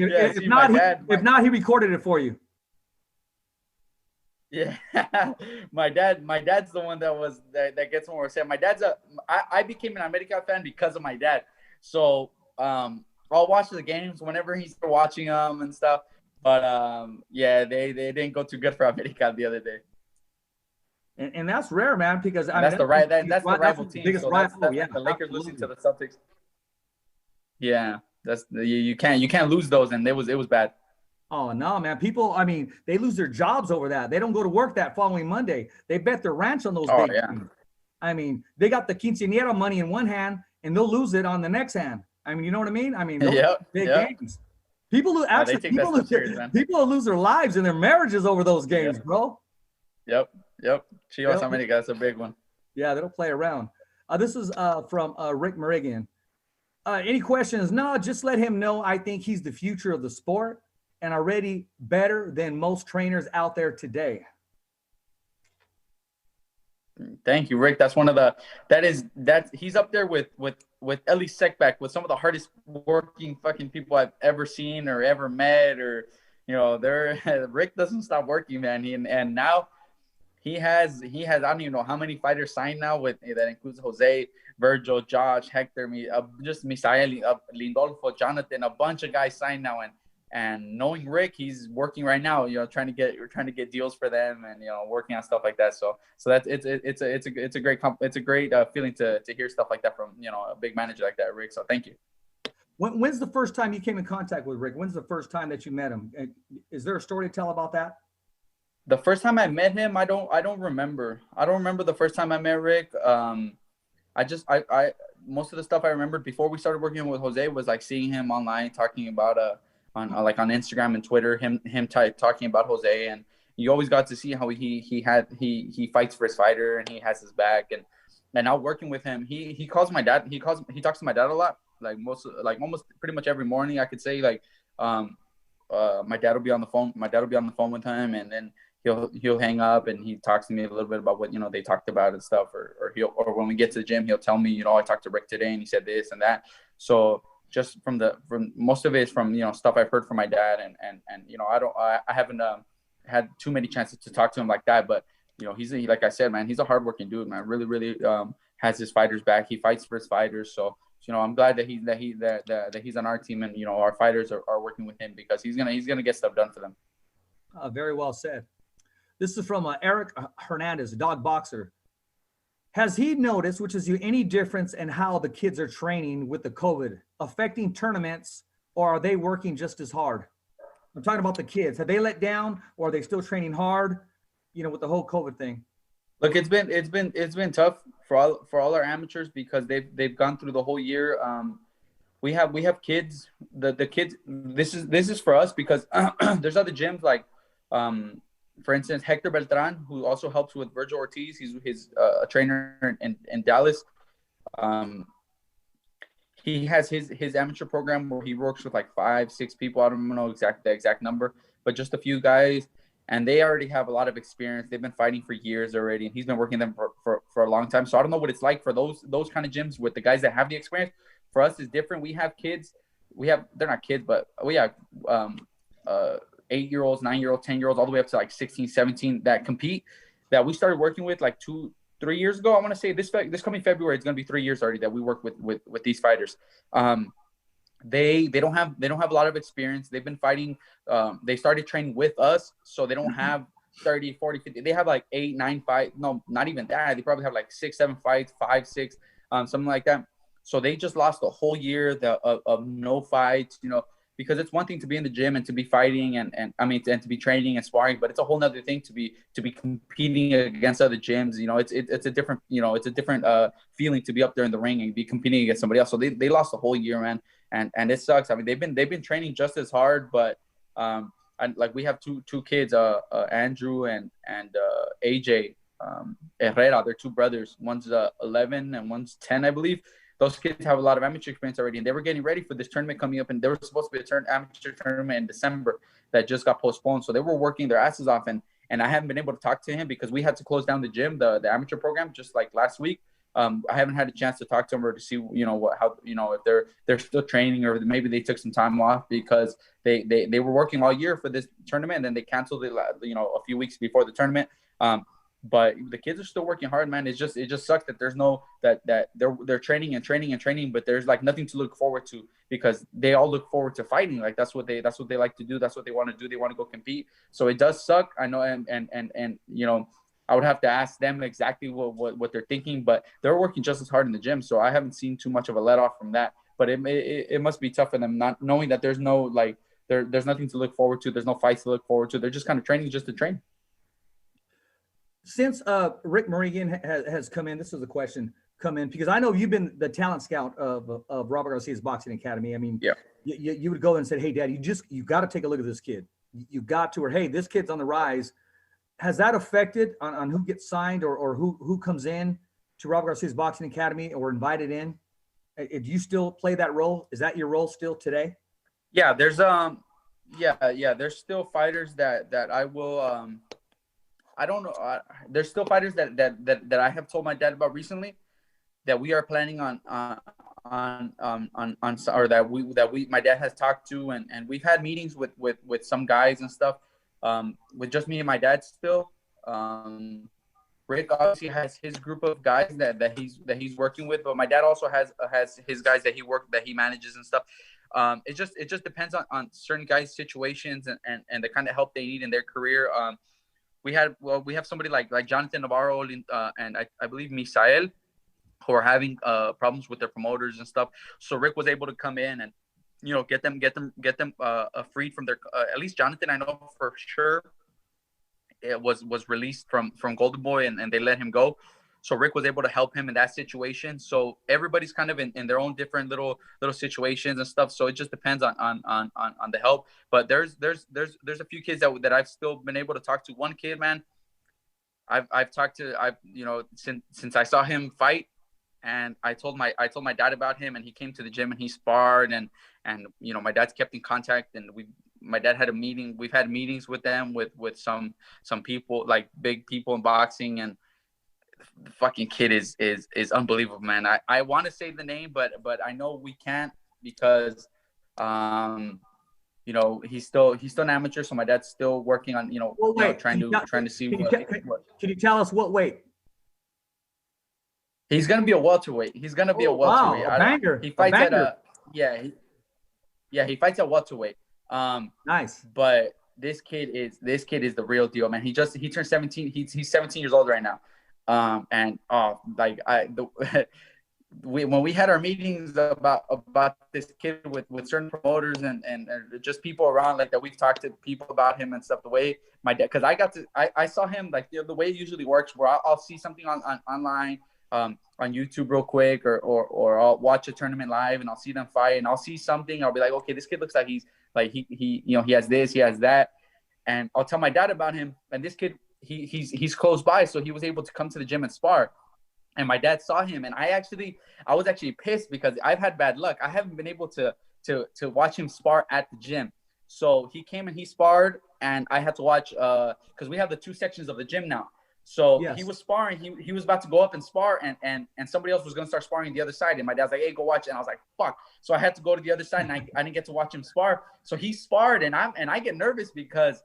If not, he recorded it for you. Yeah, my dad's the one that gets more upset. My dad's I became an America fan because of my dad. So I'll watch the games whenever he's watching them and stuff. But yeah, they didn't go too good for America the other day. And that's rare, man, because that's the rival team. Biggest rival, yeah. The Lakers losing to the Celtics. Yeah, that's you can't lose those, and it was bad. Oh no, man! People, I mean, they lose their jobs over that. They don't go to work that following Monday. They bet their ranch on those big games. I mean, they got the quinceañera money in one hand, and they'll lose it on the next hand. I mean, you know what I mean? I mean, those big games. People who actually people lose their lives and their marriages over those games, bro. Yep. Chivas America, that's a big one. Yeah, they don't play around. This is from Rick Merigian. Any questions? No, just let him know I think he's the future of the sport and already better than most trainers out there today. Thank you, Rick. That's he's up there with Ellie Sekback, with some of the hardest working fucking people I've ever seen or ever met, or Rick doesn't stop working, man. And now he has I don't even know how many fighters signed now that includes Jose, Virgil, Josh, Hector, just Misael, Lindolfo, Jonathan, a bunch of guys signed now. And knowing Rick, he's working right now, trying to get deals for them, and working on stuff like that. So that's it's a great feeling to hear stuff like that from a big manager like that, Rick. So thank you. When's the first time you came in contact with Rick? When's the first time that you met him? Is there a story to tell about that? The first time I met him, I don't remember. I don't remember the first time I met Rick. I most of the stuff I remembered before we started working with Jose was like seeing him online talking about on Instagram and Twitter, him talking about Jose, and you always got to see how he fights for his fighter and he has his back. And now working with him, he calls my dad. He talks to my dad a lot, almost pretty much every morning. I could say my dad will be on the phone. My dad will be on the phone with him, and then he'll hang up and he talks to me a little bit about what they talked about and stuff. Or when we get to the gym, he'll tell me, I talked to Rick today and he said this and that. So just from most of it is from stuff I've heard from my dad, and I haven't had too many chances to talk to him like that, but he's like I said, man, he's a hardworking dude, man. Really has his fighters back. He fights for his fighters. So I'm glad that he's on our team, and our fighters are working with him, because he's gonna get stuff done for them. Very well said. This is from Eric Hernandez, dog boxer. Has he noticed, which is any difference in how the kids are training with the COVID affecting tournaments, or are they working just as hard? I'm talking about the kids. Have they let down, or are they still training hard, with the whole COVID thing? Look, it's been tough for all our amateurs, because they've gone through the whole year. We have kids. The kids. This is for us, because there's other gyms like for instance, Hector Beltran, who also helps with Virgil Ortiz. He's a trainer in Dallas. He has his amateur program where he works with like 5-6 people. I don't know the exact number, but just a few guys. and they already have a lot of experience. They've been fighting for years already, and he's been working them for a long time. So I don't know what it's like for those kind of gyms with the guys that have the experience. For us, it's different. We have kids. They're not kids, but we have 8-year-olds, 9-year-olds, 10-year-olds, all the way up to like 16, 17 that compete, that we started working with like 2-3 years ago. I want to say this coming February, it's going to be 3 years already that we work with these fighters. They don't have a lot of experience. They've been fighting. They started training with us, so they don't have 30, 40, 50. They have like 8, 9 fights. No, not even that. They probably have like 6, 7 fights, 5, 6, something like that. So they just lost a whole year of no fights, because it's one thing to be in the gym and to be fighting and to be training and sparring, but it's a whole nother thing to be competing against other gyms. It's a different, feeling to be up there in the ring and be competing against somebody else. So they lost a whole year, man. And it sucks. I mean, they've been training just as hard, but like we have two kids, Andrew and AJ Herrera. They're two brothers. One's 11 and one's 10, I believe. Those kids have a lot of amateur experience already, and they were getting ready for this tournament coming up, and there was supposed to be amateur tournament in December that just got postponed. So they were working their asses off, and I haven't been able to talk to him because we had to close down the gym, the amateur program, just like last week. I haven't had a chance to talk to them or to see, if they're still training, or maybe they took some time off because they were working all year for this tournament, and then they canceled it, a few weeks before the tournament. But the kids are still working hard, man. It just sucks that there's no that they're training, but there's like nothing to look forward to, because they all look forward to fighting. Like that's what they like to do. That's what they want to do. They want to go compete. So it does suck. I know, and I would have to ask them exactly what they're thinking, but they're working just as hard in the gym. So I haven't seen too much of a let off from that. But it must be tough for them, not knowing that there's no there's nothing to look forward to. There's no fights to look forward to. They're just kind of training just to train. Since Rick Morigan has come in, this is a question because I know you've been the talent scout of Robert Garcia's Boxing Academy. I mean, yeah, you would go and say, hey, Dad, you got to take a look at this kid. You got to, or hey, this kid's on the rise. Has that affected on who gets signed or who comes in to Robert Garcia's Boxing Academy or invited in? Do you still play that role? Is that your role still today? Yeah, there's there's still fighters that I will I don't know. There's still fighters that I have told my dad about recently that we are planning on or that my dad has talked to, and we've had meetings with some guys and stuff, with just me and my dad still. Rick obviously has his group of guys that he's working with, but my dad also has his guys that he manages and stuff. It just depends on certain guys' situations and the kind of help they need in their career. We have somebody like Jonathan Navarro and I believe Misael, who are having problems with their promoters and stuff. So Rick was able to come in and get them freed from their at least Jonathan, I know for sure, it was released from Golden Boy and they let him go. So Rick was able to help him in that situation. So everybody's kind of in their own different little situations and stuff. So it just depends on the help. But there's a few kids that I've still been able to talk to. One kid, man, I've talked to since I saw him fight, and I told my dad about him, and he came to the gym and he sparred, and my dad's kept in contact, and my dad had a meeting. We've had meetings with them with some people, like big people in boxing, and the fucking kid is unbelievable, man. I want to say the name, but I know we can't because he's still an amateur, so my dad's still working on trying to see what. Can you tell us what weight? He's gonna be a welterweight. He's gonna be a welterweight. Wow, a banger. He fights at he fights at welterweight. Nice. But this kid is the real deal, man. He turned 17. He's 17 years old right now. When we had our meetings about this kid with certain promoters and just people around, like that, we've talked to people about him and stuff. The way my dad, because I saw him, like the way it usually works, where I'll see something online, on YouTube real quick, or I'll watch a tournament live and I'll see them fight and I'll see something. I'll be like, okay, this kid looks like he has this, he has that, and I'll tell my dad about him. And this kid, he's close by, so he was able to come to the gym and spar. And my dad saw him, and I was actually pissed because I've had bad luck. I haven't been able to watch him spar at the gym. So he came and he sparred, and I had to watch because we have the 2 sections of the gym now. So Yes. he was sparring. He was about to go up and spar, and somebody else was going to start sparring the other side. And my dad's like, "Hey, go watch it." And I was like, "Fuck!" So I had to go to the other side, and I didn't get to watch him spar. So he sparred, and I get nervous because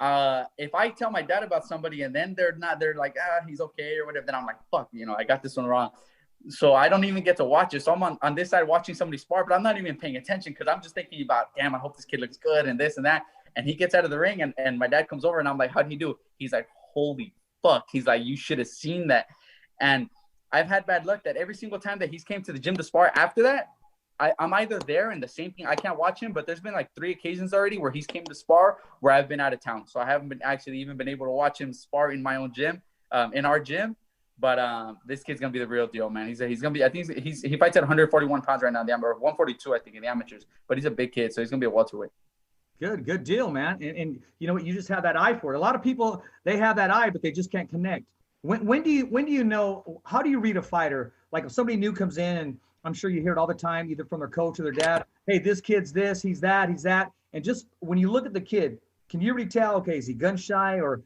if I tell my dad about somebody and then they're like, he's okay or whatever, then I'm like, fuck, I got this one wrong. So I don't even get to watch it. So I'm on this side watching somebody spar, but I'm not even paying attention because I'm just thinking about, damn, I hope this kid looks good and this and that. And he gets out of the ring, and my dad comes over, and I'm like, how'd he do? He's like, holy fuck. He's like, you should have seen that. And I've had bad luck that every single time that he's came to the gym to spar after that, I'm either there and the same thing, I can't watch him, but there's been like 3 occasions already where he's came to spar where I've been out of town. So I haven't been actually even been able to watch him spar in my own gym, in our gym. But this kid's going to be the real deal, man. He's going to be, I think he fights at 141 pounds right now, or 142, I think, in the amateurs. But he's a big kid, so he's going to be a welterweight. Good deal, man. And you know what? You just have that eye for it. A lot of people, they have that eye, but they just can't connect. When do you know, how do you read a fighter? Like if somebody new comes in, and I'm sure you hear it all the time, either from their coach or their dad, hey, this kid's this, he's that. And just when you look at the kid, can you really tell, okay, is he gun shy, or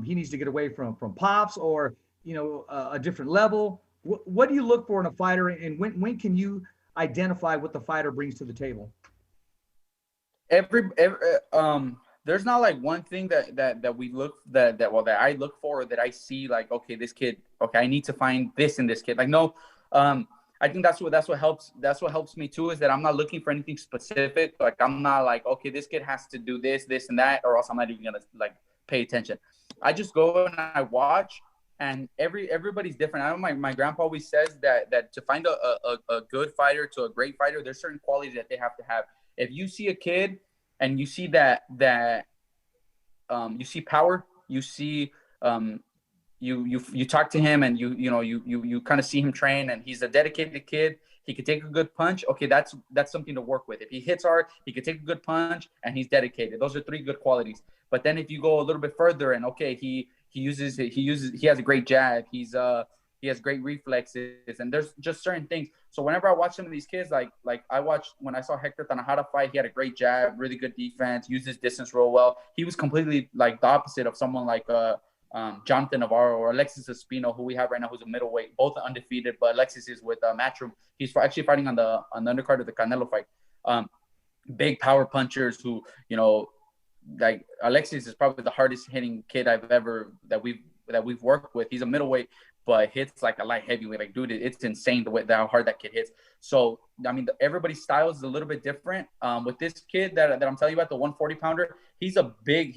he needs to get away from pops, or, a different level? What do you look for in a fighter, and when can you identify what the fighter brings to the table? There's not like one thing that we look that I look for, that I see like, okay, this kid, okay, I need to find this in this kid. Like, no, I think that's what helps me too, is that I'm not looking for anything specific. Like, I'm not like, okay, this kid has to do this and that, or else I'm not even gonna like pay attention. I just go and I watch, and everybody's different. I know my grandpa always says that to find a good fighter to a great fighter, there's certain qualities that they have to have. If you see a kid and you see that you see power, you see you talk to him, and you kind of see him train, and he's a dedicated kid. He could take a good punch. Okay, that's something to work with. If he hits hard, he could take a good punch, and he's dedicated. Those are 3 good qualities. But then if you go a little bit further, and okay, he has a great jab. He has great reflexes, and there's just certain things. So whenever I watch some of these kids, like I watched when I saw Hector Tanajara fight, he had a great jab, really good defense, used his distance real well. He was completely like the opposite of someone like Jonathan Navarro or Alexis Espino, who we have right now, who's a middleweight, both undefeated, but Alexis is with Matchroom. He's actually fighting on the undercard of the Canelo fight. Big power punchers who, like Alexis is probably the hardest hitting kid that we've worked with. He's a middleweight, but hits like a light heavyweight. Like, dude, it's insane how hard that kid hits. So, I mean, everybody's style is a little bit different. With this kid that I'm telling you about, the 140 pounder, he's a big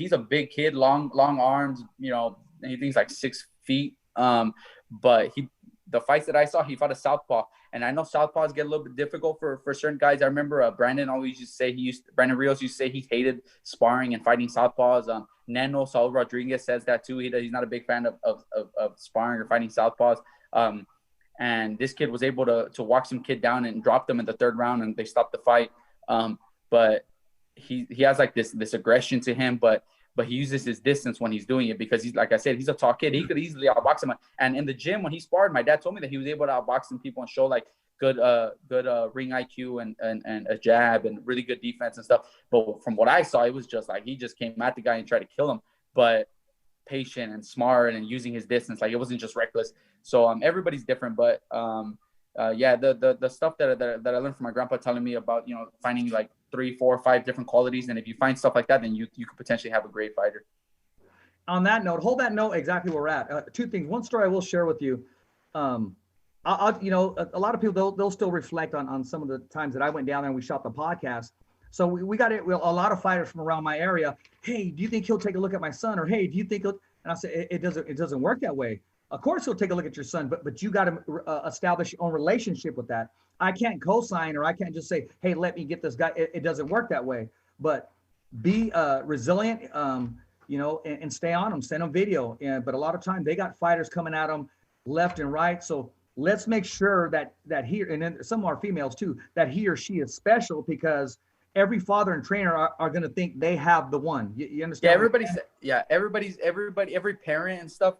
kid, long arms, and he thinks like 6 feet. But the fights that I saw, he fought a southpaw, and I know southpaws get a little bit difficult for certain guys. I remember Brandon always used to say Brandon Rios used to say he hated sparring and fighting southpaws. Neno Saul Rodriguez says that too. He's not a big fan of sparring or fighting southpaws. And this kid was able to walk some kid down and drop them in the 3rd round, and they stopped the fight. But he has like this aggression to him, but he uses his distance when he's doing it, because he's, like I said, he's a tall kid. He could easily outbox him. And in the gym when he sparred, my dad told me that he was able to outbox some people and show like good ring IQ and a jab and really good defense and stuff. But from what I saw, it was just like he just came at the guy and tried to kill him, but patient and smart and using his distance. Like, it wasn't just reckless. So everybody's different, but yeah, the stuff that I learned from my grandpa telling me about, finding like 3, 4, 5 different qualities, and if you find stuff like that, then you could potentially have a great fighter. On that note, hold that note exactly where we're at. 2 things. One story I will share with you. A lot of people, they'll still reflect on some of the times that I went down there and we shot the podcast. So we got a lot of fighters from around my area. Hey, do you think he'll take a look at my son? Or hey, do you think he'll? And I said, it doesn't work that way. Of course he'll take a look at your son, but you got to establish your own relationship with that. I can't co-sign, or I can't just say, hey, let me get this guy. It doesn't work that way. But be resilient, and stay on them. Send them video. But a lot of time they got fighters coming at them left and right. So let's make sure that he, and then some are females too, that he or she is special, because every father and trainer are going to think they have the one. You understand? Yeah, every parent and stuff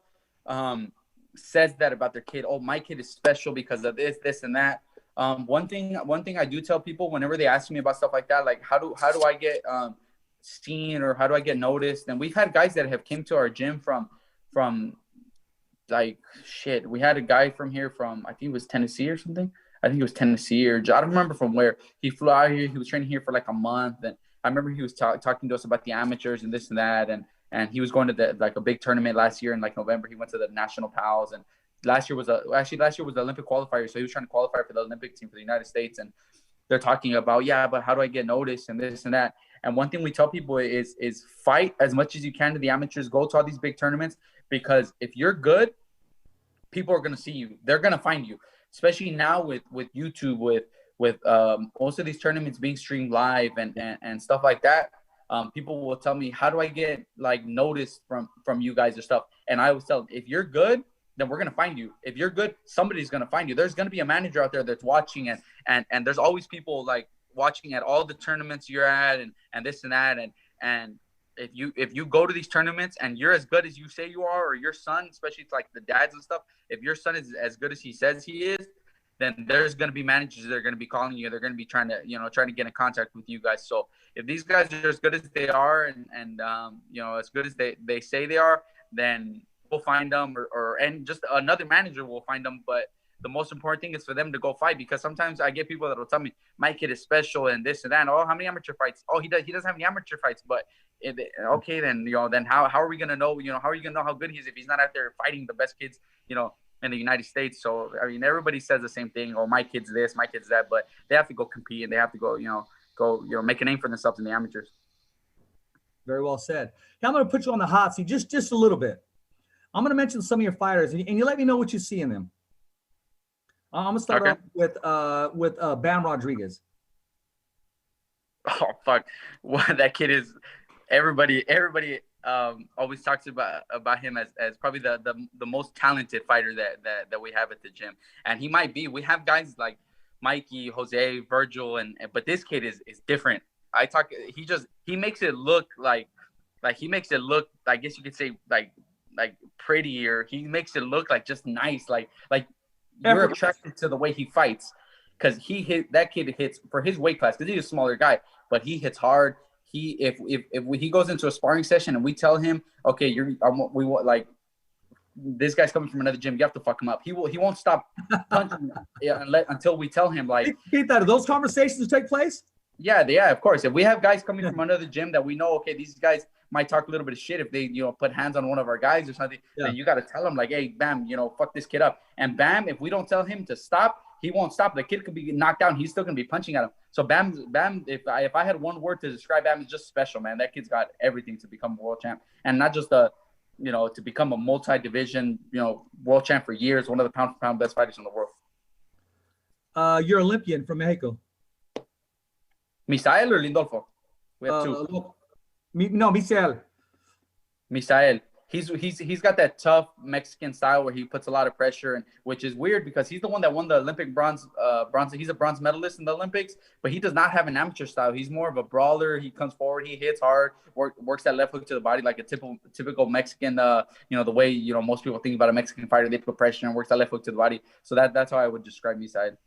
says that about their kid. Oh, my kid is special because of this and that. One thing I do tell people whenever they ask me about stuff like that, like how do I get seen or how do I get noticed? And we've had guys that have came to our gym from like shit. We had a guy from here from I think it was Tennessee or something. I think it was Tennessee or I don't remember from where. He flew out here. He was training here for like a month, and I remember he was talking to us about the amateurs and this and that, and he was going to like a big tournament last year in like November. He went to the National Pals, and last year was the Olympic qualifier, so he was trying to qualify for the Olympic team for the United States, and they're talking about, yeah, but how do I get noticed and this and that. And one thing we tell people is fight as much as you can to the amateurs, go to all these big tournaments, because if you're good, people are going to see you. They're going to find you, especially now with YouTube, with most of these tournaments being streamed live and stuff like that. People will tell me, how do I get like noticed from you guys or stuff? And I always tell them, if you're good, then we're going to find you. If you're good, somebody's going to find you. There's going to be a manager out there that's watching, and there's always people like watching at all the tournaments you're at and this and that. And if you go to these tournaments and you're as good as you say you are, or your son, especially like the dads and stuff, if your son is as good as he says he is, then there's going to be managers that are going to be calling you. They're going to be trying to get in contact with you guys. So if these guys are as good as they are and as good as they say they are, then we'll find them and just another manager will find them. But the most important thing is for them to go fight, because sometimes I get people that will tell me my kid is special and this and that. Oh, how many amateur fights? Oh, he doesn't have any amateur fights. But okay, then then how are we gonna know? How are you gonna know how good he is if he's not out there fighting the best kids in the United States? So I mean, everybody says the same thing. Oh, my kid's this, my kid's that. But they have to go compete, and they have to go make a name for themselves in the amateurs. Very well said. Now I'm going to put you on the hot seat just a little bit. I'm going to mention some of your fighters, and you let me know what you see in them. I'm going to start off with Bam Rodriguez. Oh fuck! Well, that kid is everybody always talks about him as probably the most talented fighter that we have at the gym, and he might be. We have guys like Mikey, Jose, Virgil, but this kid is different. He makes it look like he makes it look, I guess you could say like prettier. He makes it look like just nice, like you're attracted to the way he fights, because that kid hits for his weight class, because he's a smaller guy, but he hits hard. If he goes into a sparring session and we tell him, okay, we want like this guy's coming from another gym, you have to fuck him up. He won't stop punching until we tell him like. Pita, do those conversations take place? Yeah, of course. If we have guys coming from another gym that we know, okay, these guys might talk a little bit of shit if they, put hands on one of our guys or something, then you got to tell them like, hey, Bam, fuck this kid up. And Bam, if we don't tell him to stop, he won't stop. The kid could be knocked down. He's still going to be punching at him. So Bam, if I had one word to describe Bam, it's just special, man. That kid's got everything to become a world champ, and not just to become a multi-division, world champ for years, one of the pound-for-pound best fighters in the world. You're Olympian from Mexico. Misael or Lindolfo? We have two. No, Misael. Misael. He's got that tough Mexican style where he puts a lot of pressure, and which is weird because he's the one that won the Olympic bronze. He's a bronze medalist in the Olympics, but he does not have an amateur style. He's more of a brawler. He comes forward, he hits hard, works that left hook to the body like a typical Mexican. The way most people think about a Mexican fighter, they put pressure and works that left hook to the body. So that's how I would describe Misael.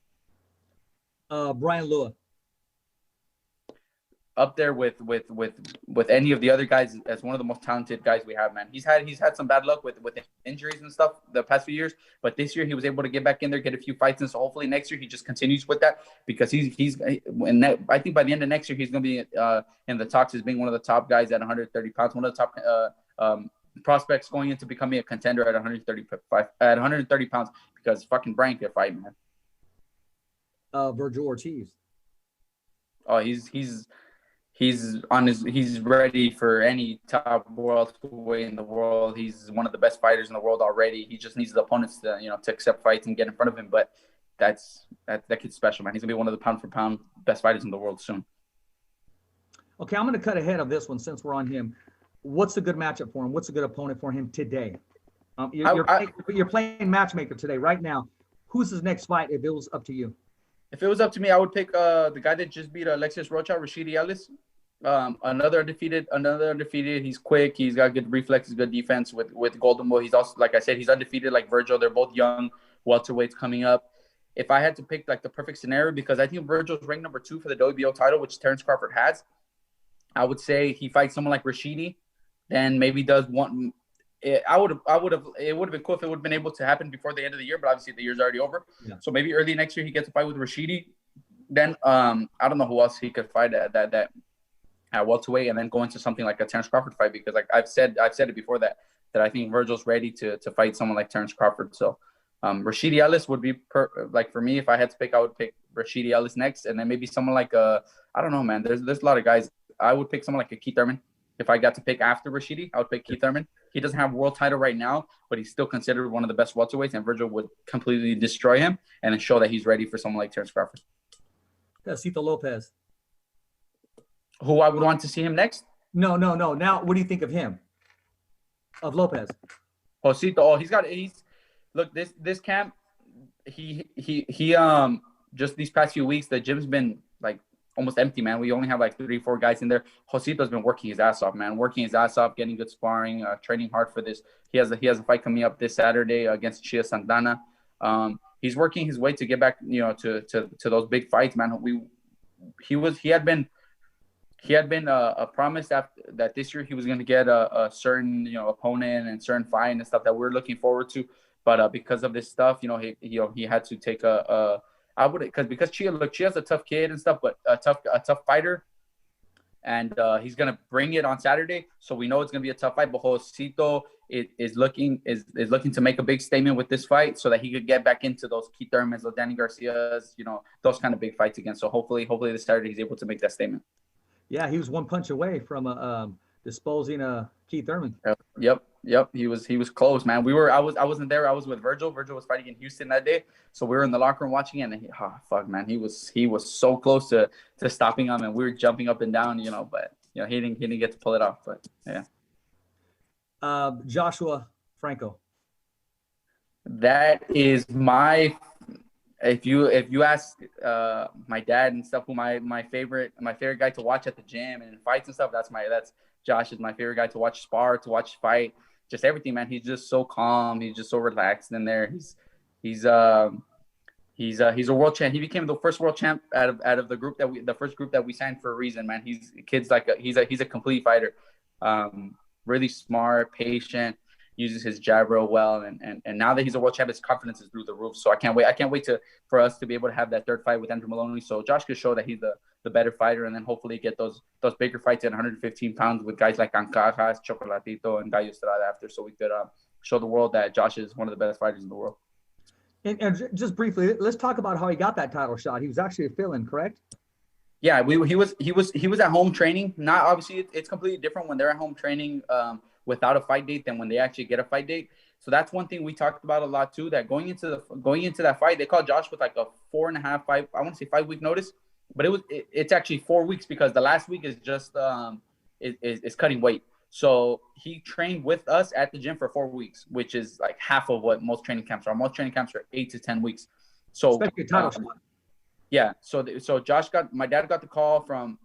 Brian Lua. Up there with any of the other guys as one of the most talented guys we have, man. He's had some bad luck with injuries and stuff the past few years, but this year he was able to get back in there, get a few fights, and so hopefully next year he just continues with that, because I think by the end of next year he's going to be in the talks as being one of the top guys at 130 pounds, one of the top prospects going into becoming a contender at 130 pounds, because fucking Brian can fight, man. Virgil Ortiz. Oh, he's ready for any top welterweight in the world. He's one of the best fighters in the world already. He just needs the opponents to to accept fights and get in front of him. But that kid's special, man. He's gonna be one of the pound for pound best fighters in the world soon. Okay, I'm gonna cut ahead of this one since we're on him. What's a good matchup for him? What's a good opponent for him today? You're playing matchmaker today, right now. Who's his next fight if it was up to you? If it was up to me, I would pick the guy that just beat Alexis Rocha, Rashidi Ellis. Another undefeated. He's quick. He's got good reflexes, good defense with Golden Boy. He's also, like I said, he's undefeated like Virgil. They're both young welterweights coming up. If I had to pick like the perfect scenario, because I think Virgil's ranked number 2 for the WBO title, which Terrence Crawford has, I would say he fights someone like Rashidi, then maybe does one. It would have been cool if it would have been able to happen before the end of the year, but obviously the year's already over. Yeah. So maybe early next year he gets a fight with Rashidi. Then I don't know who else he could fight at welterweight, and then go into something like a Terrence Crawford fight, because like I've said it before that I think Virgil's ready to fight someone like Terrence Crawford. So Rashidi Ellis would be like for me, if I had to pick, I would pick Rashidi Ellis next, and then maybe someone like I don't know, man. There's a lot of guys. I would pick someone like a Keith Thurman. If I got to pick after Rashidi, I would pick Keith Thurman. He doesn't have a world title right now, but he's still considered one of the best welterweights, and Virgil would completely destroy him and then show that he's ready for someone like Terrence Crawford. Cito Lopez. Who I would want to see him next? No. Now, what do you think of him? Of Lopez? Josito. Look, this camp, he just these past few weeks, the gym's been like almost empty, man. We only have like 3-4 guys in there. Josito's been working his ass off, man. Working his ass off, getting good sparring, training hard for this. He has a fight coming up this Saturday against Chia Santana. He's working his way to get back, to those big fights, man. He had been a promise that this year he was going to get a certain opponent and certain fight and stuff that we're looking forward to, but because of this stuff, he had to take because Chia's a tough kid and stuff, but a tough fighter, and he's gonna bring it on Saturday, so we know it's gonna be a tough fight. But Josito is looking to make a big statement with this fight, so that he could get back into those Keith Thurmans, those Danny Garcias, those kind of big fights again. So hopefully this Saturday he's able to make that statement. Yeah, he was one punch away from disposing Keith Thurman. Yep. He was close, man. I wasn't there. I was with Virgil. Virgil was fighting in Houston that day, so we were in the locker room watching it. And fuck, man, he was so close to stopping him, and we were jumping up and down, but he didn't get to pull it off. But yeah. Joshua Franco. That is my. If you ask my dad and stuff, who my favorite guy to watch at the gym and in fights and stuff, that's Josh is my favorite guy to watch spar, to watch fight, just everything, man. He's just so calm. He's just so relaxed in there. He's a world champ. He became the first world champ out of the first group that we signed for a reason, man. He's a complete fighter. Really smart, patient, uses his jab real well, and now that he's a world champ, his confidence is through the roof. So I can't wait for us to be able to have that third fight with Andrew Maloney, so Josh could show that he's the better fighter, and then hopefully get those bigger fights at 115 pounds with guys like Ancajas, Chocolatito, and Gallo Estrada after, so we could show the world that Josh is one of the best fighters in the world. And just briefly, let's talk about how he got that title shot. He was actually a fill-in, correct? Yeah, he was at home training. Not obviously, it's completely different when they're at home training without a fight date than when they actually get a fight date. So that's one thing we talked about a lot too. That going into that fight, they called Josh with like a 5 week notice, but it's actually 4 weeks, because the last week is just is cutting weight. So he trained with us at the gym for 4 weeks, which is like half of what most training camps are. Most training camps are 8 to 10 weeks. So especially a title shot. Yeah. So my dad got the call from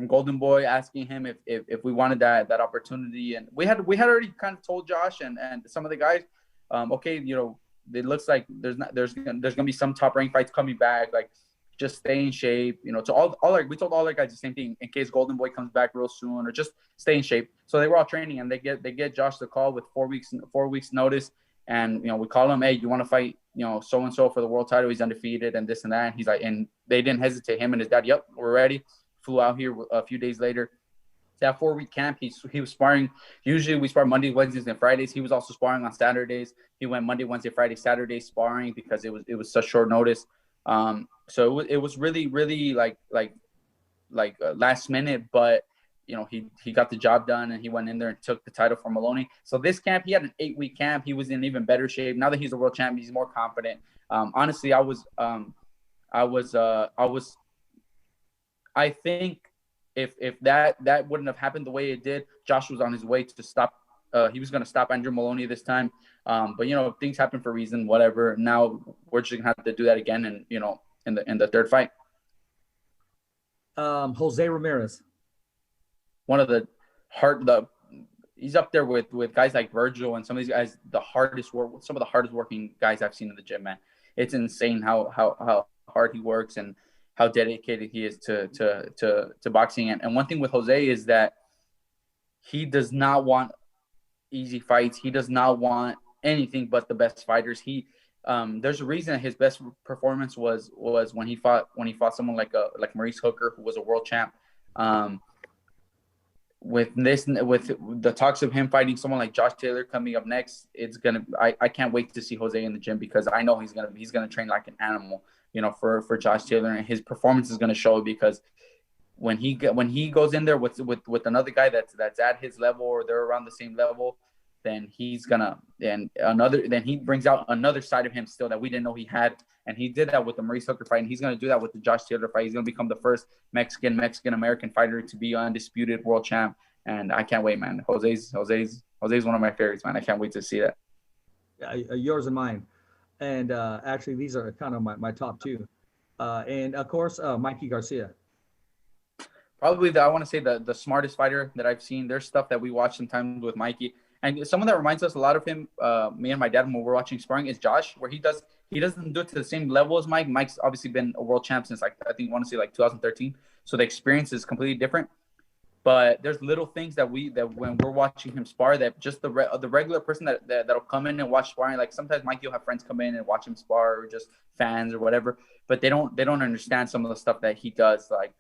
Golden Boy asking him if we wanted that opportunity, and we had already kind of told Josh and some of the guys, okay, it looks like there's gonna be some top ranked fights coming back, like just stay in shape, to we told all our guys the same thing, in case Golden Boy comes back real soon, or just stay in shape. So they were all training, and they get Josh the call with 4 weeks notice, and we call him, hey, you want to fight so and so for the world title? He's undefeated and this and that. And he's like, and they didn't hesitate. Him and his dad, yep, we're ready. Flew out here a few days later. That 4 week camp, he was sparring. Usually we spar Mondays, Wednesdays, and Fridays. He was also sparring on Saturdays. He went Monday, Wednesday, Friday, Saturday sparring, because it was such short notice. So it was really, really like last minute, but he got the job done, and he went in there and took the title from Maloney. So this camp, he had an 8 week camp. He was in even better shape. Now that he's a world champ, he's more confident. Honestly, I think if that wouldn't have happened the way it did, Josh was on his way to stop. He was going to stop Andrew Maloney this time. But things happen for a reason, whatever. Now we're just going to have to do that again, and in the third fight. Jose Ramirez. One of he's up there with guys like Virgil and some of these guys, some of the hardest working guys I've seen in the gym, man. It's insane how hard he works and how dedicated he is to boxing. And one thing with Jose is that he does not want easy fights. He does not want anything but the best fighters. There's a reason his best performance was when he fought someone like Maurice Hooker, who was a world champ. With the talks of him fighting someone like Josh Taylor coming up next, I can't wait to see Jose in the gym, because I know he's gonna train like an animal, for Josh Taylor, and his performance is gonna show, because when he goes in there with another guy that's at his level, or they're around the same level, then he brings out another side of him still that we didn't know he had. And he did that with the Maurice Hooker fight, and he's going to do that with the Josh Taylor fight. He's going to become the first Mexican American fighter to be undisputed world champ. And I can't wait, man. Jose's one of my favorites, man. I can't wait to see that. Yeah, yours and mine. And actually, these are kind of my top two. And of course, Mikey Garcia. Probably I want to say the smartest fighter that I've seen. There's stuff that we watch sometimes with Mikey, and someone that reminds us a lot of him, me and my dad, when we're watching sparring, is Josh, where he doesn't do it to the same level as Mike. Mike's obviously been a world champ since, like, I think, 2013. So the experience is completely different. But there's little things that when we're watching him spar, that just the regular person that'll come in and watch sparring, like sometimes Mikey will have friends come in and watch him spar, or just fans or whatever, but they don't understand some of the stuff that he does, like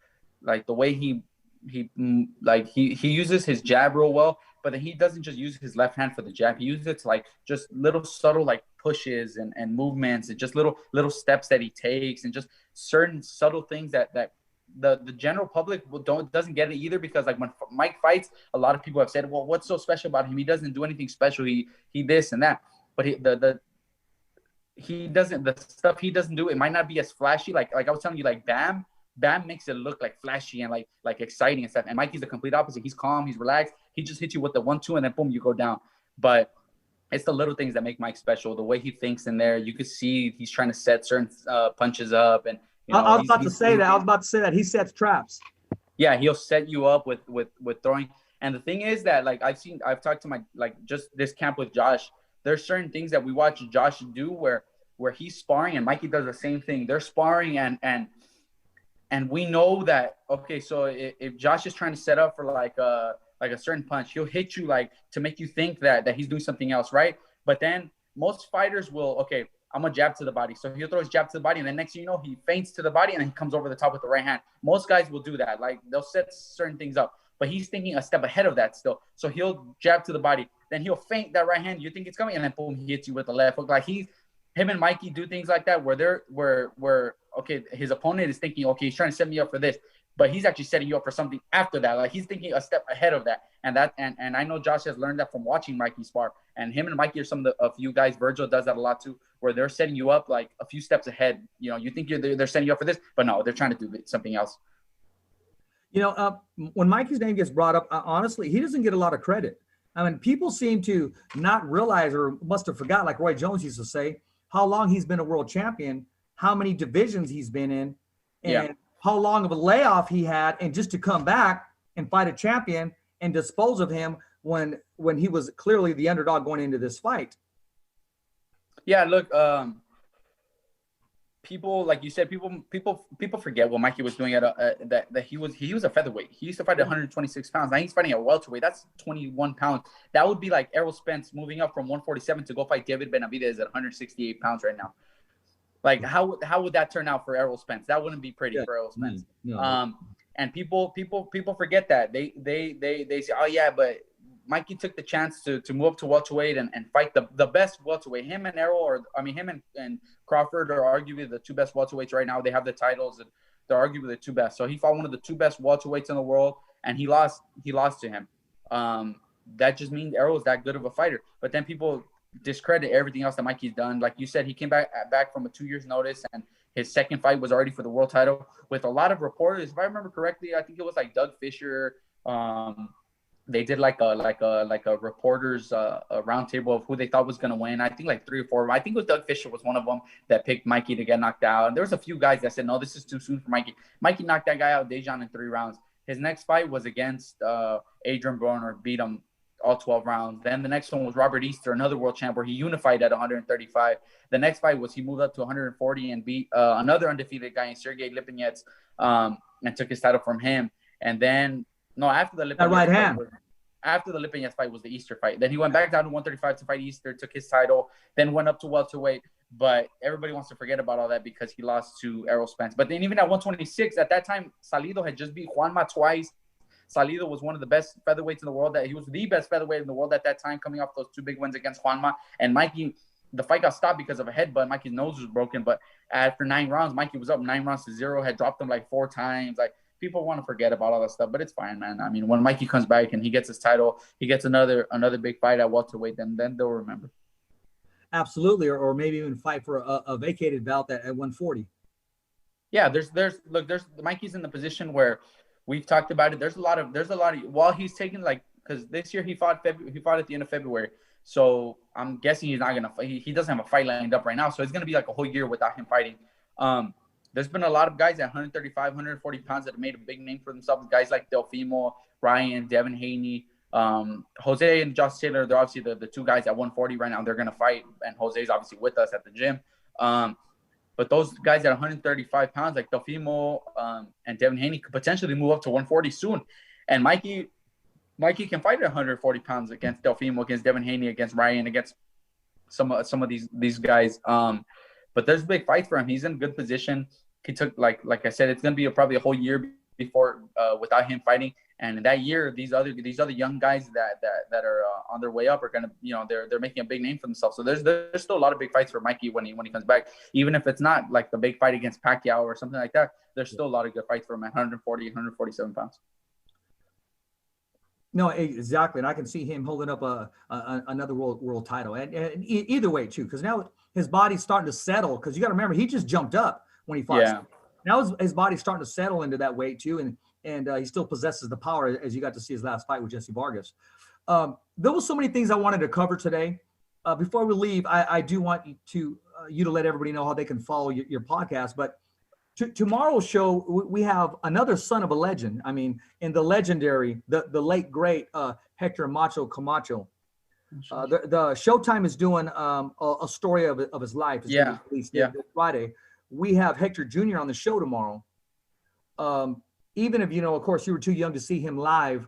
the way he uses his jab real well, but then he doesn't just use his left hand for the jab. He uses it to, like, just little subtle, like, pushes and movements, and just little steps that he takes, and just certain subtle things that the general public doesn't get it either, because, like, when Mike fights, a lot of people have said, well, what's so special about him? He doesn't do anything special. He this and that, but the stuff he doesn't do, it might not be as flashy. Like I was telling you, like Bam makes it look like flashy and like exciting and stuff. And Mikey's the complete opposite. He's calm, he's relaxed. He just hits you with the 1-2, and then boom, you go down. But it's the little things that make Mike special. The way he thinks in there, you could see he's trying to set certain punches up. And I was about to say that he sets traps. Yeah, he'll set you up with throwing. And the thing is that, like, I've talked to my, like, just this camp with Josh. There's certain things that we watch Josh do where he's sparring, and Mikey does the same thing. They're sparring, and we know that, okay, so if Josh is trying to set up for like a certain punch, he'll hit you, like, to make you think that he's doing something else, right? But then most fighters will, okay, I'm gonna jab to the body. So he'll throw his jab to the body, and then next thing you know, he feints to the body, and then he comes over the top with the right hand. Most guys will do that. Like, they'll set certain things up, but he's thinking a step ahead of that still. So he'll jab to the body, then he'll feint that right hand. You think it's coming, and then boom, he hits you with the left hook. Like, him and Mikey do things like that where okay, his opponent is thinking, okay, he's trying to set me up for this, but he's actually setting you up for something after that. Like, he's thinking a step ahead of that. And I know Josh has learned that from watching Mikey spar. And him and Mikey are a few guys. Virgil does that a lot too, where they're setting you up like a few steps ahead. You think they're setting you up for this, but no, they're trying to do something else. When Mikey's name gets brought up, honestly, he doesn't get a lot of credit. I mean, people seem to not realize, or must have forgot, like Roy Jones used to say, how long he's been a world champion, how many divisions he's been in, and how long of a layoff he had, and just to come back and fight a champion and dispose of him when he was clearly the underdog going into this fight. Yeah, look, people, like you said, people forget what Mikey was doing at that he was a featherweight. He used to fight at 126 pounds. Now he's fighting at welterweight. That's 21 pounds. That would be like Errol Spence moving up from 147 to go fight David Benavidez at 168 pounds right now. Like, how would that turn out for Errol Spence? That wouldn't be pretty for Errol Spence. No. And people forget that. They say, oh yeah, but Mikey took the chance to move up to welterweight and fight the best welterweight. Him and Errol, him and Crawford are arguably the two best welterweights right now. They have the titles, and they're arguably the two best. So he fought one of the two best welterweights in the world, and he lost to him. That just means Errol is that good of a fighter. But then people discredit everything else that Mikey's done. Like you said, he came back from a 2 years notice, and his second fight was already for the world title. With a lot of reporters, if I remember correctly, I think it was like Doug Fisher. They did like a reporters a roundtable of who they thought was gonna win. I think like 3 or 4. I think it was Doug Fisher was one of them that picked Mikey to get knocked out. And there was a few guys that said, no, this is too soon for Mikey. Mikey knocked that guy out, Dejan, in 3 rounds. His next fight was against Adrian Broner, beat him all 12 rounds. Then the next one was Robert Easter, another world champ, where he unified at 135. The next fight was he moved up to 140 and beat another undefeated guy in Sergey Lipinets, and took his title from him. And then after the Lipinets fight was the Easter fight. Then he went back down to 135 to fight Easter, took his title, then went up to welterweight. But everybody wants to forget about all that because he lost to Errol Spence. But then even at 126, at that time, Salido had just beat Juanma twice. Salido was one of the best featherweights in the world. He was the best featherweight in the world at that time, coming off those 2 big wins against Juanma. And Mikey, the fight got stopped because of a headbutt. Mikey's nose was broken. But after 9 rounds, Mikey was up 9-0, had dropped him like 4 times. Like, people want to forget about all that stuff, but it's fine, man. I mean, when Mikey comes back and he gets his title, he gets another big fight at welterweight, then they'll remember. Absolutely, or maybe even fight for a vacated belt at 140. Yeah, there's Mikey's in the position where we've talked about it. There's a lot of while he's taking, like, because this year he fought at the end of February, so I'm guessing he's not gonna fight. He doesn't have a fight lined up right now, so it's gonna be like a whole year without him fighting. There's been a lot of guys at 135, 140 pounds that have made a big name for themselves. Guys like Delfimo, Ryan, Devin Haney. Jose and Josh Taylor, they're obviously the 2 guys at 140 right now. They're going to fight, and Jose's obviously with us at the gym. But those guys at 135 pounds, like Delfimo and Devin Haney, could potentially move up to 140 soon. And Mikey can fight at 140 pounds against Delfimo, against Devin Haney, against Ryan, against some of these guys. But there's big fights for him. He's in good position. He took, like I said, it's going to be probably a whole year before without him fighting. And in that year, these other young guys that are on their way up are gonna, they're making a big name for themselves. So there's still a lot of big fights for Mikey when he comes back. Even if it's not like the big fight against Pacquiao or something like that, there's still a lot of good fights for him at 140, 147 pounds. No, exactly, and I can see him holding up another world title, and either way too, because now his body's starting to settle. Because you got to remember, he just jumped up when he fought. Yeah. Now his body's starting to settle into that weight too, and he still possesses the power, as you got to see his last fight with Jesse Vargas. There was so many things I wanted to cover today. Before we leave, I do want you to let everybody know how they can follow your podcast. But tomorrow's show, we have another son of a legend. I mean, in the legendary, the late, great Hector Macho Camacho. The Showtime is doing a story of his life. Yeah. This Friday. We have Hector Jr. on the show tomorrow. Even if, of course, you were too young to see him live,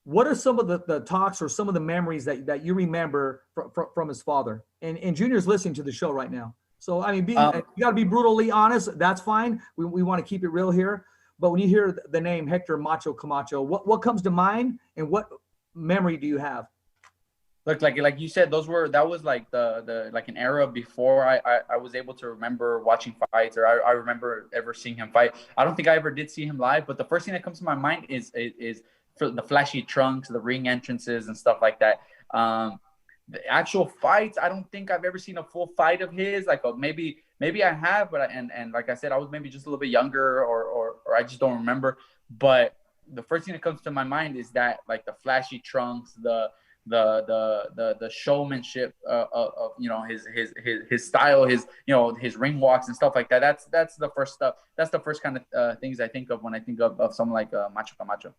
what are some of the talks or some of the memories that you remember from his father? And Junior's listening to the show right now. So, I mean, you got to be brutally honest. That's fine. We want to keep it real here. But when you hear the name Hector Macho Camacho, what comes to mind and what memory do you have? Look, like you said, that was like the like an era before I was able to remember watching fights, or I remember ever seeing him fight. I don't think I ever did see him live, but the first thing that comes to my mind is for the flashy trunks, the ring entrances and stuff like that. The actual fights, I don't think I've ever seen a full fight of his. Like maybe I have, but and like I said, I was maybe just a little bit younger, or I just don't remember. But the first thing that comes to my mind is that, like, the flashy trunks, the showmanship of his style, his ring walks and stuff like that. That's the first stuff. That's the first kind of things I think of when I think of someone like Macho Camacho.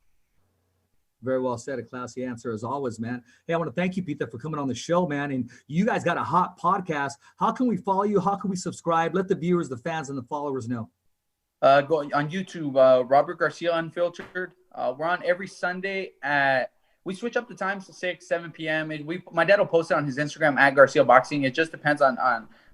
Very well said. A classy answer as always, man. Hey, I want to thank you, Pita, for coming on the show, man. And you guys got a hot podcast. How can we follow you? How can we subscribe? Let the viewers, the fans, and the followers know. Go on YouTube, Robert Garcia Unfiltered. We're on every Sunday we switch up the times to 6, 7 p.m. And my dad will post it on his Instagram at Garcia Boxing. It just depends on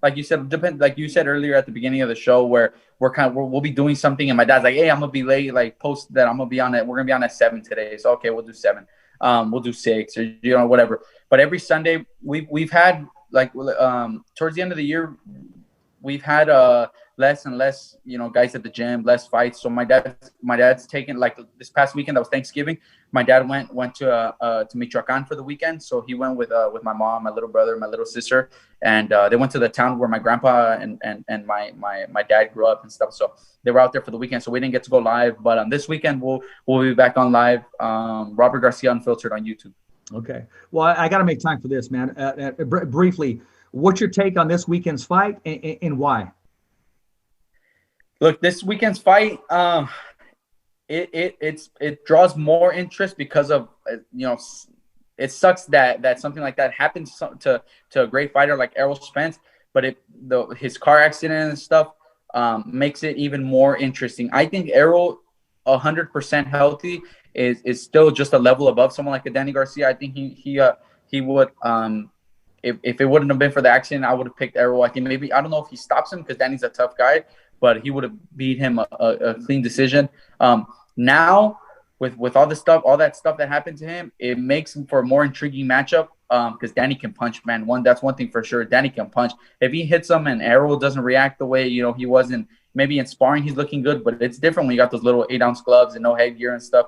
like you said earlier at the beginning of the show, where we'll be doing something and my dad's like, hey, I'm gonna be late. Like, post that I'm gonna be on it. We're gonna be on at 7 today. So okay, we'll do 7. We'll do 6 or whatever. But every Sunday we've had towards the end of the year, we've had less and less, guys at the gym, less fights. So my dad's taken, like, this past weekend, that was Thanksgiving. My dad went to Michoacan for the weekend. So he went with my mom, my little brother, my little sister, and they went to the town where my grandpa and my dad grew up and stuff. So they were out there for the weekend. So we didn't get to go live, but this weekend we'll be back on live. Robert Garcia Unfiltered on YouTube. Okay. Well, I got to make time for this, man. Briefly, what's your take on this weekend's fight and why? Look, this weekend's fight, it draws more interest because of it sucks that something like that happens to a great fighter like Errol Spence, but his car accident and stuff makes it even more interesting. I think Errol 100% healthy is still just a level above someone like a Danny Garcia. I think he would if it wouldn't have been for the accident, I would have picked Errol. I think maybe, I don't know if he stops him because Danny's a tough guy, but he would have beat him a clean decision. Now with all that stuff that happened to him, it makes him for a more intriguing matchup. Because Danny can punch, man. That's one thing for sure. Danny can punch. If he hits him and Errol doesn't react the way he was maybe in sparring, he's looking good, but it's different when you got those little 8-ounce gloves and no headgear and stuff.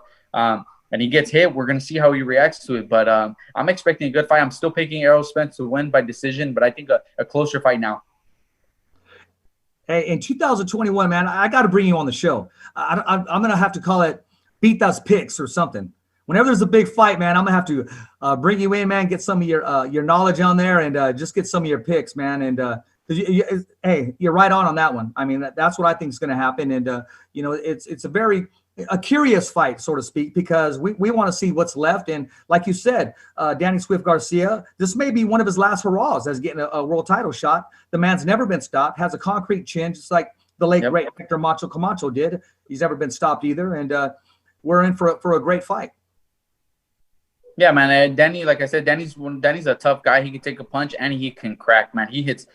And he gets hit, we're gonna see how he reacts to it. But I'm expecting a good fight. I'm still picking Errol Spence to win by decision, but I think a closer fight now. Hey, in 2021, man, I got to bring you on the show. I'm gonna have to call it Pita's Picks or something. Whenever there's a big fight, man, I'm gonna have to bring you in, man. Get some of your knowledge on there, and just get some of your picks, man. And hey, you're right on that one. I mean, that's what I think is gonna happen. And it's a curious fight, so to speak, because we want to see what's left. And like you said, Danny Swift Garcia, this may be one of his last hurrahs as getting a world title shot. The man's never been stopped. Has a concrete chin, just like the late great Hector Macho Camacho did. He's never been stopped either. And we're in for a great fight. Yeah, man. Danny, like I said, Danny's a tough guy. He can take a punch and he can crack, man. He hits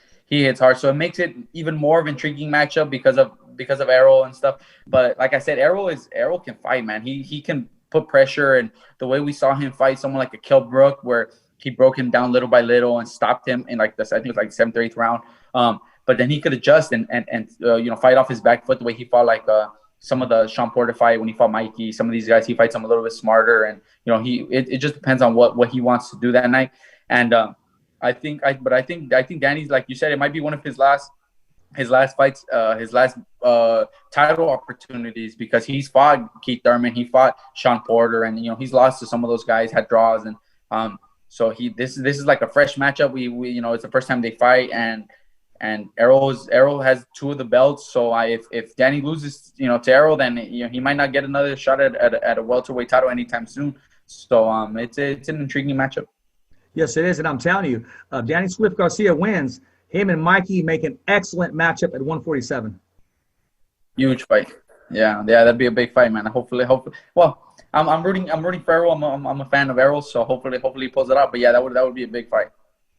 hard, so it makes it even more of an intriguing matchup because of Errol and stuff. But like I said, Errol can fight, man. He can put pressure, and the way we saw him fight someone like a Kell Brook, where he broke him down little by little and stopped him in I think it was like 7th or 8th round. But then he could adjust and fight off his back foot the way he fought like some of the Sean Porter fight when he fought Mikey. Some of these guys, he fights them a little bit smarter, and it just depends on what he wants to do that night. And I think Danny's, like you said, it might be one of his last fights, his last title opportunities, because he's fought Keith Thurman, he fought Sean Porter, and he's lost to some of those guys, had draws, and so this is like a fresh matchup. We it's the first time they fight, and Errol has 2 of the belts. So if Danny loses, to Errol, then he might not get another shot at a welterweight title anytime soon. So it's an intriguing matchup. Yes, it is, and I'm telling you, Danny Swift Garcia wins, him and Mikey make an excellent matchup at 147. Huge fight. Yeah, that'd be a big fight, man. Hopefully. Well, I'm rooting for Errol. I'm a fan of Errol, so hopefully he pulls it out. But yeah, that would be a big fight.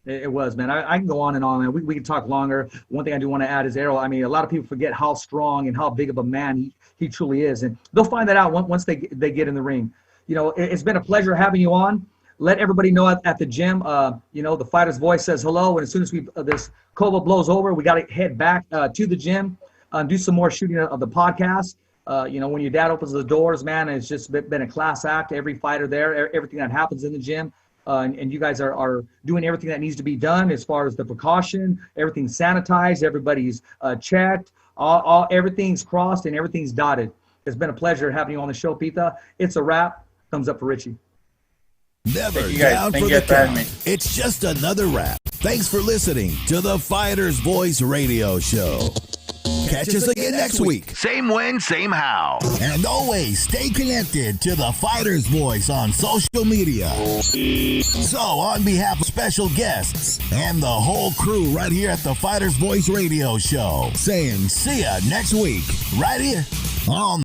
It was, man. I can go on and on, man. We can talk longer. One thing I do want to add is Errol. I mean, a lot of people forget how strong and how big of a man he truly is, and they'll find that out once they get in the ring. It's been a pleasure having you on. Let everybody know at the gym. The Fighter's Voice says hello, and as soon as this COVID blows over, we got to head back to the gym, do some more shooting of the podcast. When your dad opens the doors, man, it's just been a class act. Every fighter there, everything that happens in the gym. And you guys are doing everything that needs to be done as far as the precaution. Everything's sanitized. Everybody's checked. Everything's crossed and everything's dotted. It's been a pleasure having you on the show, Pita. It's a wrap. Thumbs up for Richie. Never down for the count. It's just another wrap. Thanks for listening to the Fighter's Voice Radio Show. Catch us again next week. Same when, same how. And always stay connected to the Fighter's Voice on social media. So, on behalf of special guests and the whole crew right here at the Fighter's Voice Radio Show, saying see ya next week, right here on